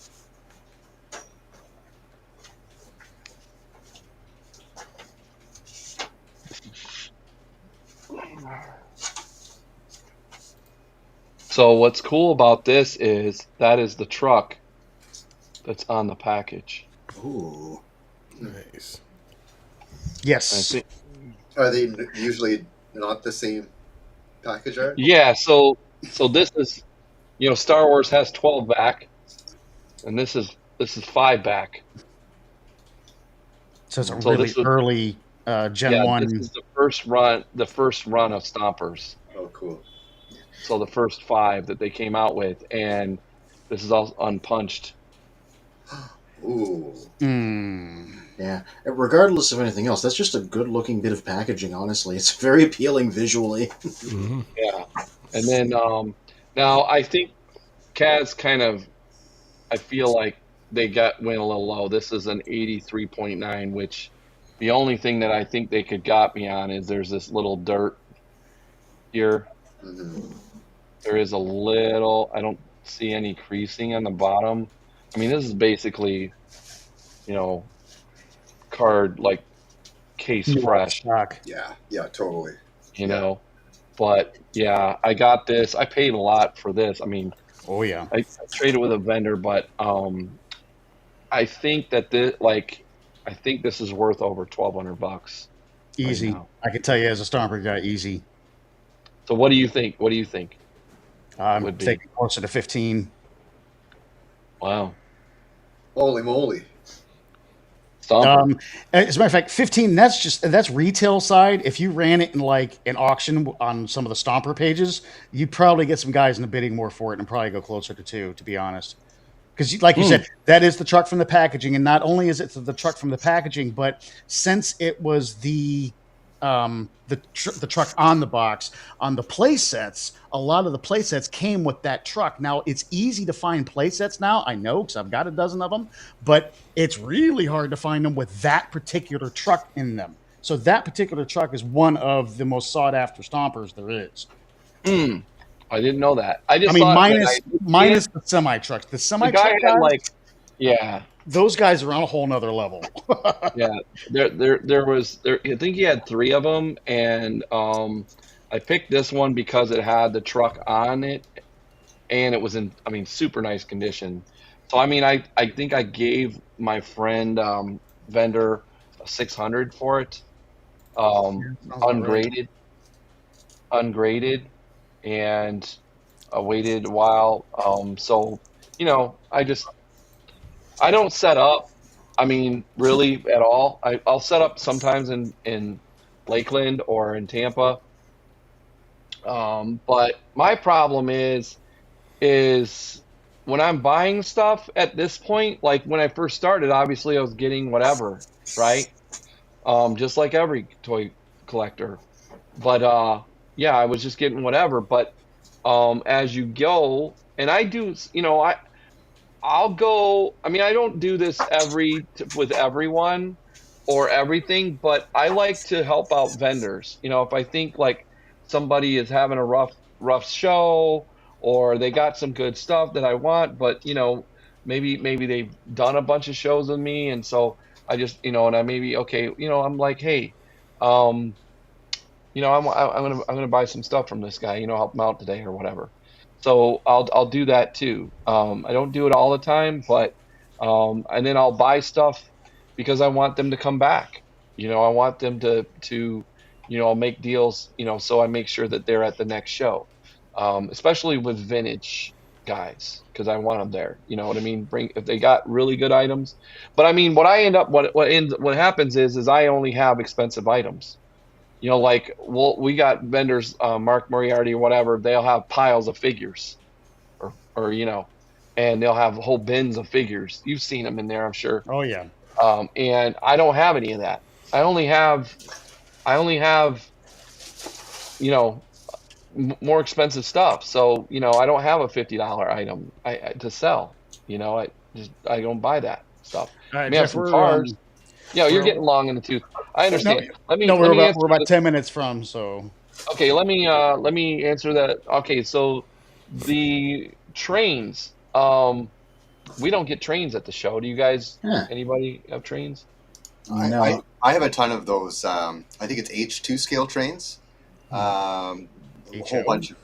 So what's cool about this is that is the truck that's on the package. Ooh. Nice. Yes. Are they usually not the same package art? Yeah, so this is, Star Wars has 12 back, and this is 5 back. So it's a really early Gen 1. This is the first run of Stompers. Oh, cool. So the first 5 that they came out with, and this is all unpunched. Ooh. Yeah. Regardless of anything else, that's just a good-looking bit of packaging, honestly. It's very appealing visually. Mm-hmm. Yeah. And then now I think Kaz I feel like they went a little low. This is an 83.9, which the only thing that I think they could got me on is there's this little dirt here. Mm-hmm. There is a little, I don't see any creasing on the bottom. I mean, this is basically, card, like, case fresh. Stock. Yeah, totally. But, yeah, I got this. I paid a lot for this. I mean, oh, yeah. I traded with a vendor, but I think that I think this is worth over $1,200. Easy. Right now. I can tell you as a Stomper guy, easy. So what do you think? I'm thinking closer to 15. Wow. Holy moly. Stomper. As a matter of fact, 15, that's retail side. If you ran it in like an auction on some of the Stomper pages, you'd probably get some guys in the bidding more for it and probably go closer to 2, to be honest. Because like you said, that is the truck from the packaging. And not only is it the truck from the packaging, but since it was the truck on the box, on the play sets, a lot of the play sets came with that truck. Now, it's easy to find play sets now, I know, because I've got a dozen of them, but it's really hard to find them with that particular truck in them. So that particular truck is one of the most sought-after Stompers there is. I didn't know that. I mean, minus the semi-trucks. The semi-truck guys, yeah. Those guys are on a whole nother level. Yeah, there was I think he had 3 of them, and I picked this one because it had the truck on it, and it was in, I mean, super nice condition. So I mean, I think I gave my friend vendor a 600 for it, Sounds about right. ungraded, and I waited a while. So you know, I don't set up. I mean, really at all. I'll set up sometimes in Lakeland or in Tampa. But my problem is when I'm buying stuff at this point, like when I first started, obviously I was getting whatever, right? Just like every toy collector. But yeah, I was just getting whatever. But as you go, and I do, you know, I'll go. I mean, I don't do this with everyone or everything, but I like to help out vendors. You know, if I think like somebody is having a rough show, or they got some good stuff that I want, but you know, maybe they've done a bunch of shows with me, and so I just, you know, and I maybe, okay, you know, I'm like, hey, um, you know, I'm gonna buy some stuff from this guy, you know, help him out today or whatever. So I'll do that too. I don't do it all the time, but and then I'll buy stuff because I want them to come back. You know, I want them to you know, I'll make deals, you know, so I make sure that they're at the next show. Especially with vintage guys, because I want them there. You know what I mean? Bring if they got really good items. But I mean, what happens is I only have expensive items. You know, like we got vendors, Mark Moriarty or whatever. They'll have piles of figures, or you know, and they'll have whole bins of figures. You've seen them in there, I'm sure. Oh yeah. And I don't have any of that. I only have, you know, more expensive stuff. So you know, I don't have a $50 item to sell. You know, I don't buy that stuff. All right, I may have Jeff, some cars. Yeah, you're getting long in the tooth. I understand. We're about 10 minutes from, so. Okay, let me answer that. Okay, so the trains. We don't get trains at the show. Do you guys? Anybody have trains? I have a ton of those. I think it's H2 scale trains. A whole bunch of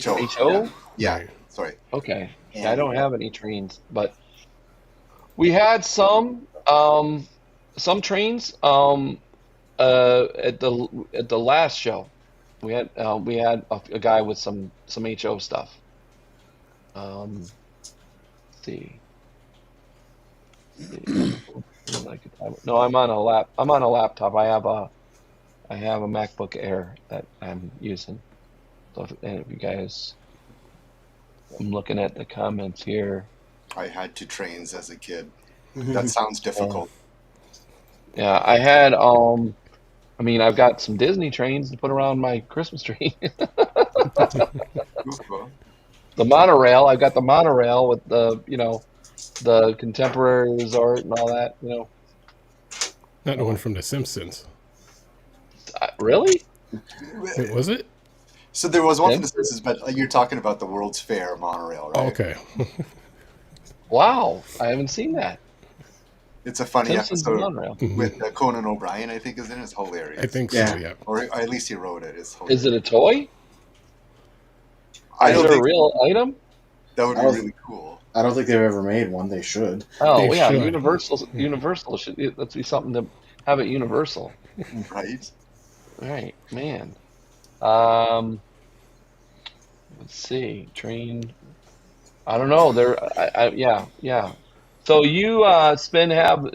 HO. HO? Yeah. Sorry. Okay. Yeah, I don't have any trains, but we had some trains at the last show. We had a guy with some HO stuff. Let's see. No, I'm on a laptop. I have a MacBook Air that I'm using. So if you guys, I'm looking at the comments here. I had 2 trains as a kid. That sounds difficult. Yeah, I had I mean, I've got some Disney trains to put around my Christmas tree. The monorail, I've got the monorail with the, you know, the Contemporary Resort and all that, you know. Not the one from The Simpsons. Really? Wait, was it? So there was one from The Simpsons, but you're talking about the World's Fair monorail, right? Oh, okay. Wow, I haven't seen that. It's a funny Simpsons episode with Conan O'Brien, I think, is in it. It's hilarious. I think so, yeah. Or at least he wrote it. It's hilarious. Is it a toy? Is it a real item? That would be really cool. I don't think they've ever made one. They should. Oh, They yeah, should. Universal should. Let's be something to have at Universal. Right? Right, man. Let's see, train. I don't know. Yeah. So you have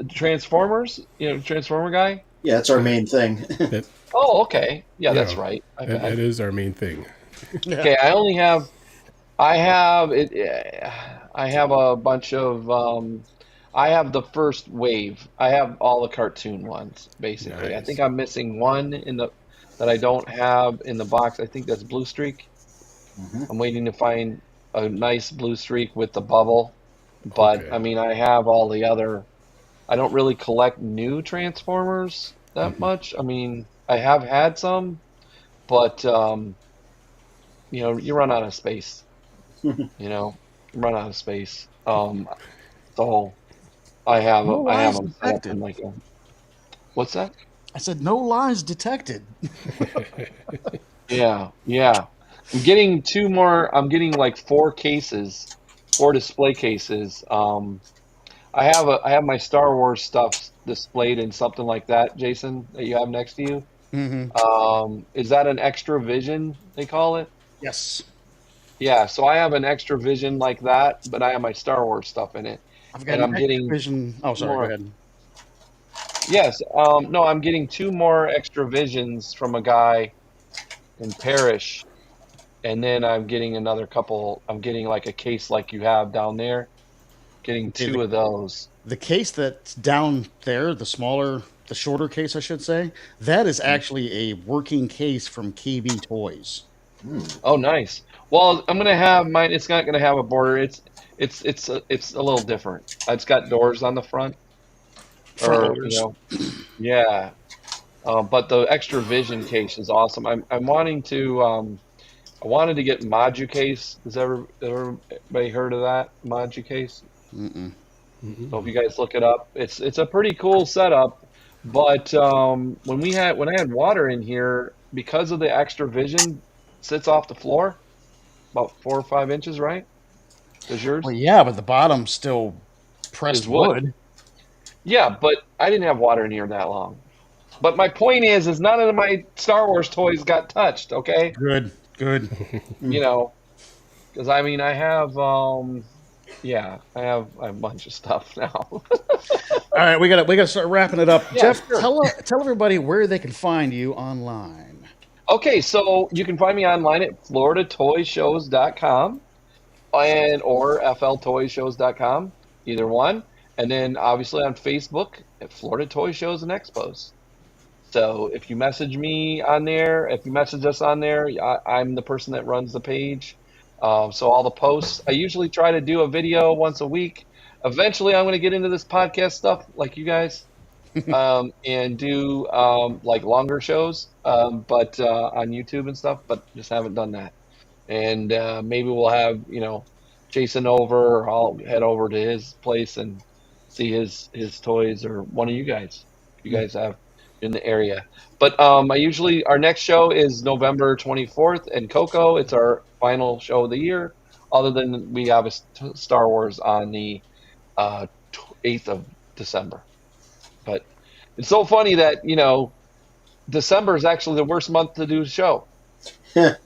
Transformers? You know, Transformer guy? Yeah, that's our main thing. Oh, okay. Yeah, that's right. That is our main thing. Okay, I have a bunch of I have the first wave. I have all the cartoon ones, basically. Nice. I think I'm missing one that I don't have in the box. I think that's Blue Streak. I'm waiting to find a nice Blue Streak with the bubble. But Okay. I mean, I have all the other. I don't really collect new Transformers that much. I mean, I have had some, but you know, you run out of space. You know, you run out of space. So I have them set up in like a. What's that? I said no lies detected. Yeah. I'm getting 2 more. I'm getting like 4 cases, 4 display cases. I have my Star Wars stuff displayed in something like that, Jason, that you have next to you. Is that an extra vision, they call it? Yes. Yeah, so I have an extra vision like that, but I have my Star Wars stuff in it. I've got And an I'm getting Vision. Oh, sorry. more. Go ahead. Yes, no, I'm getting 2 more extra visions from a guy in Parrish, and then I'm getting another couple. I'm getting like a case like you have down there, getting 2 of those. The case that's down there, the shorter case, I should say, that is actually a working case from KB Toys. Oh, nice. Well, I'm gonna have mine. It's not gonna have a border. It's a little different. It's got doors on the front, Front or loaders. yeah. But the extra vision case is awesome. I'm wanting to. I wanted to get Maju case. Has everybody heard of that Maju case? So if you guys look it up, it's a pretty cool setup. But when I had water in here, because of the extra vision, sits off the floor about 4 or 5 inches, right? Does yours? Well, yeah, but the bottom's still pressed Is wood. wood. Yeah, but I didn't have water in here that long. But my point is none of my Star Wars toys got touched. Okay. Good. You know, because I mean, I have I have a bunch of stuff now. All right, we gotta start wrapping it up. Yeah, Jeff, sure. tell everybody where they can find you online. Okay, so you can find me online at FLORIDATOYSHOWS.com or FLToyshows.com, either one. And then obviously on Facebook at Florida Toy Shows and Expos. So if you message me on there, if you message us on there, I'm the person that runs the page. So all the posts, I usually try to do a video once a week. Eventually, I'm going to get into this podcast stuff like you guys and do like longer shows, but on YouTube and stuff, but just haven't done that. And maybe we'll have, Jason over, or I'll head over to his place and see his toys, or one of you guys, if you guys have in the area. But our next show is November 24th in Cocoa. It's our final show of the year, other than we have a Star Wars on the 8th of December. But it's so funny that, December is actually the worst month to do a show. Yeah.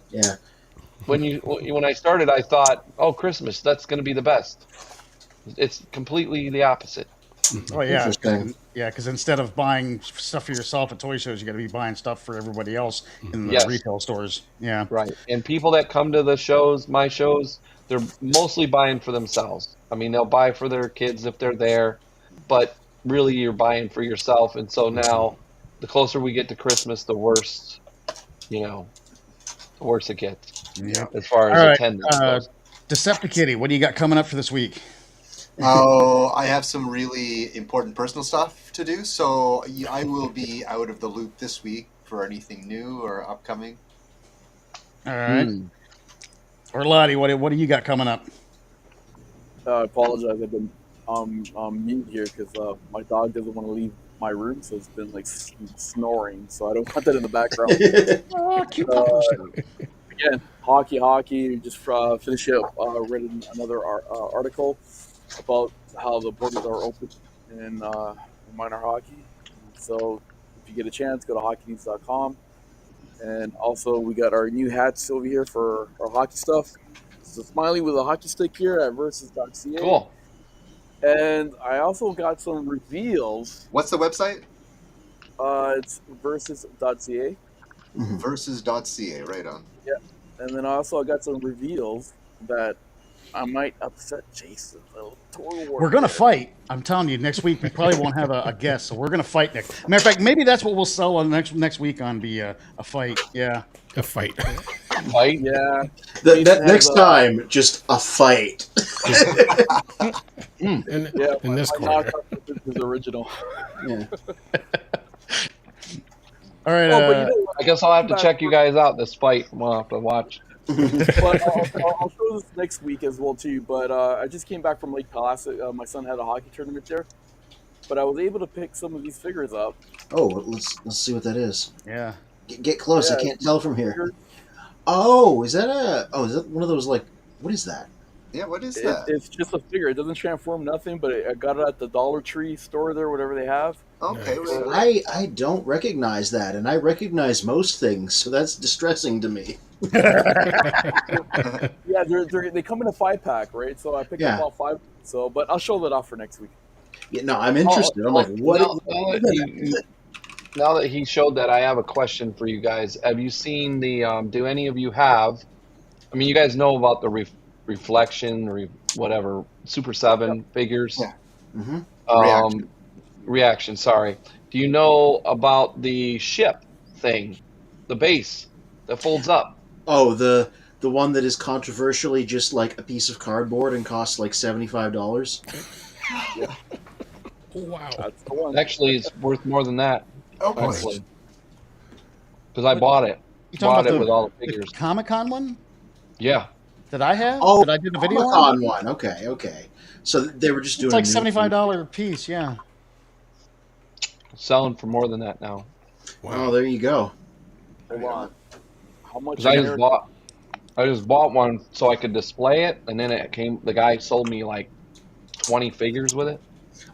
When I started, I thought, oh, Christmas, that's going to be the best. It's completely the opposite. Oh yeah, Interesting. because instead of buying stuff for yourself at toy shows, you got to be buying stuff for everybody else in the retail stores. Yeah, Right. And people that come to the shows, my shows, they're mostly buying for themselves. I mean, they'll buy for their kids if they're there, but really you're buying for yourself. And so now, the closer we get to Christmas, the worse, the worse it gets. Yeah. As far as All right, attendance goes. Deceptikitty, what do you got coming up for this week? Oh, I have some really important personal stuff to do, so I will be out of the loop this week for anything new or upcoming. All right. Orlati, what do you got coming up? I apologize. I've been mute here because my dog doesn't want to leave my room, so it's been like snoring. So I don't want that in the background. Oh, cute. Again, hockey. Just finish up. Read another article about how the borders are open in minor hockey. So if you get a chance, go to hockeynews.com. And also, we got our new hats over here for our hockey stuff. It's a smiley with a hockey stick here at versus.ca. Cool. And I also got some reveals. What's the website? It's versus.ca. Versus.ca, right on. Yeah. And then also I got some reveals that I might upset Jason. We're going to fight. I'm telling you, next week we probably won't have a guest, so we're going to fight next. Matter of fact, maybe that's what we'll sell on next week on a fight. Yeah. A fight. Fight? Yeah. That next time, just a fight. In this my corner. knockoff is original. Yeah. All right. But I guess I'll have to check you guys out this fight. We'll have to watch. But I'll show this next week as well too. But I just came back from Lake Placid. My son had a hockey tournament there, but I was able to pick some of these figures up. Oh, let's see what that is. Yeah. Get close. I Yeah. can't tell from here. Oh, is that a? Oh, is that one of those like? What is that? Yeah, what is that? It's just a figure. It doesn't transform nothing, but I got it at the Dollar Tree store there, whatever they have. Okay, Nice. wait. I don't recognize that, and I recognize most things, so that's distressing to me. Yeah, they come in a 5-pack, right? So I picked Yeah. up all 5. So, but I'll show that off for next week. Yeah, no, I'm interested. I'm like, what? Now that he showed that, I have a question for you guys. Have you seen the? Do any of you have? I mean, you guys know about the reflection, whatever Super 7 figures. Yeah. Mm-hmm. Reaction. Sorry. Do you know about the ship thing, the base that folds up? Oh, the one that is controversially just like a piece of cardboard and costs like $75. Wow. That's the one. Actually, it's worth more than that. Oh boy. Because I bought it. You Bought talking it about with all the the figures. Comic-Con one Yeah. that I have? Oh, that I did a video on? Comic-Con one. Okay. So they were just doing. It's like a new- $75 a piece. Yeah. Selling for more than that now. Oh, there you go. Hold on. How much? Because I just bought one so I could display it, and then the guy sold me like 20 figures with it.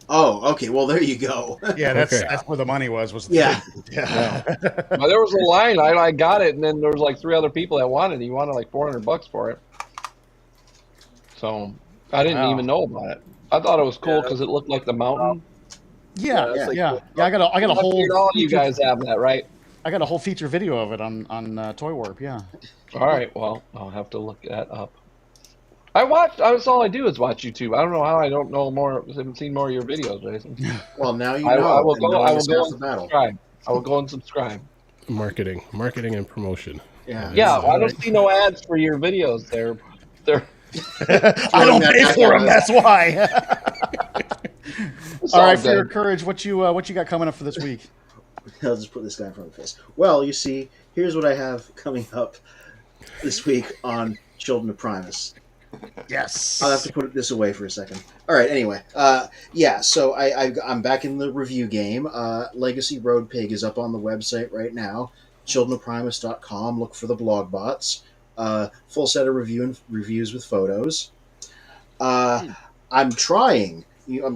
Oh, okay. Well, there you go. Yeah, that's Okay. that's where the money was. The Yeah. yeah. But there was a line. I got it, and then there was like 3 other people that wanted it. He wanted like $400 for it. So I didn't Wow. even know about it. I thought it was cool because it looked like the mountain. Yeah, that's yeah, like- yeah. I got a I whole. figured all you feature- guys have that, right? I got a whole feature video of it on Toy Warp. Yeah. All right. Well, I'll have to look that up. That's all I do is watch YouTube. I don't know how I don't know more. Haven't seen more of your videos, Jason. Well, now you I know. will and go. knowing I will is go half and the battle. subscribe. I will go and subscribe. Marketing and promotion. Yeah. Yeah, I don't see no ads for your videos. They're I don't pay for them. That's why. it's All right, for good. your courage, what you got coming up for this week? I'll just put this guy in front of the face. Well, you see, here's what I have coming up this week on Children of Primus. Yes. I'll have to put this away for a second. All right. Anyway, yeah. So I'm back in the review game. Legacy Road Pig is up on the website right now. childrenofprimus.com. Look for the blog bots. Full set of reviews with photos. I'm trying.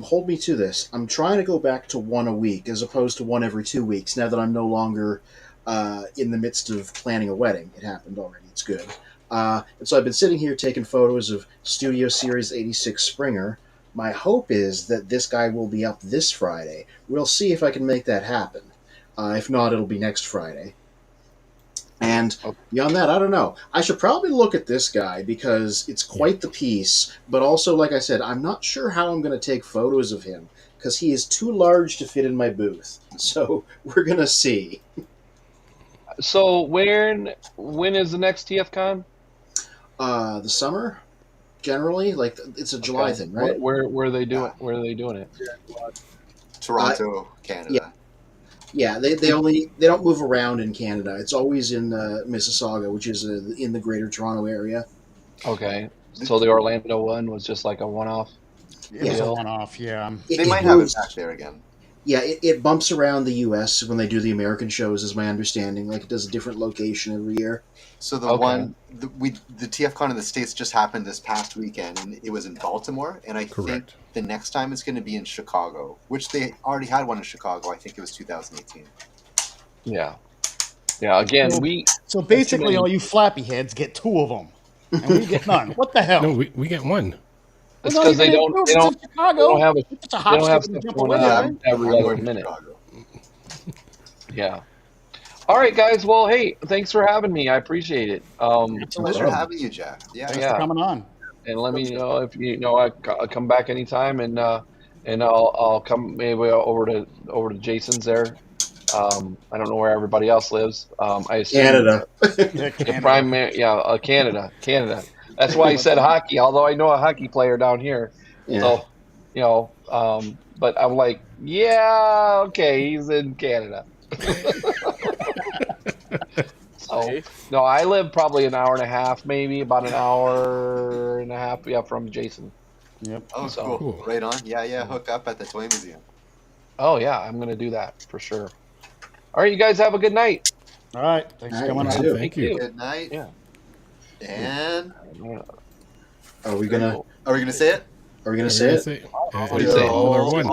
Hold me to this. I'm trying to go back to one a week as opposed to one every 2 weeks. Now that I'm no longer in the midst of planning a wedding, it happened already. It's good. And so I've been sitting here taking photos of Studio Series 86 Springer. My hope is that this guy will be up this Friday. We'll see if I can make that happen. If not, it'll be next Friday. And beyond that, I don't know. I should probably look at this guy because it's quite the piece. But also, like I said, I'm not sure how I'm going to take photos of him because he is too large to fit in my booth. So we're going to see. So when is the next TFCon? The summer, generally, like it's a July thing, right? Where are they doing? Where are they doing it? Toronto, Canada. Yeah, they don't move around in Canada. It's always in Mississauga, which is in the Greater Toronto area. Okay, so the Orlando one was just like a one-off. It was a one-off. Yeah. They might have it back there again. Yeah, it bumps around the U.S. when they do the American shows, is my understanding. Like it does a different location every year. So the TFCon in the States just happened this past weekend, and it was in Baltimore. And I think the next time it's going to be in Chicago, which they already had one in Chicago. I think it was 2018. Yeah. Again, So basically, all you flappy heads get 2 of them, and we get none. What the hell? No, we get one. It's because they don't have It's a hop, don't have skip, and stuff jump going away, on right? every I'm other going to minute. Chicago. Yeah. All right, guys. Well, hey, thanks for having me. I appreciate it. Pleasure having you, Jack. Yeah. Thanks for coming on. And let me know if I'll come back anytime, and I'll come maybe over to Jason's there. I don't know where everybody else lives. I assume Canada. Canada. That's why he said hockey. Although I know a hockey player down here, Yeah. so but I'm like, yeah, okay, he's in Canada. So no, I live probably an hour and a half, maybe about an hour and a half, from Jason. Yep. Oh, So- cool. Right on. Yeah. Hook up at the Toy Museum. Oh yeah, I'm gonna do that for sure. All right, you guys have a good night. All right. Thanks for coming on. Thank you. Good night. Yeah. And Are we gonna say it? Are we gonna say it? Say, What do you say? All are one.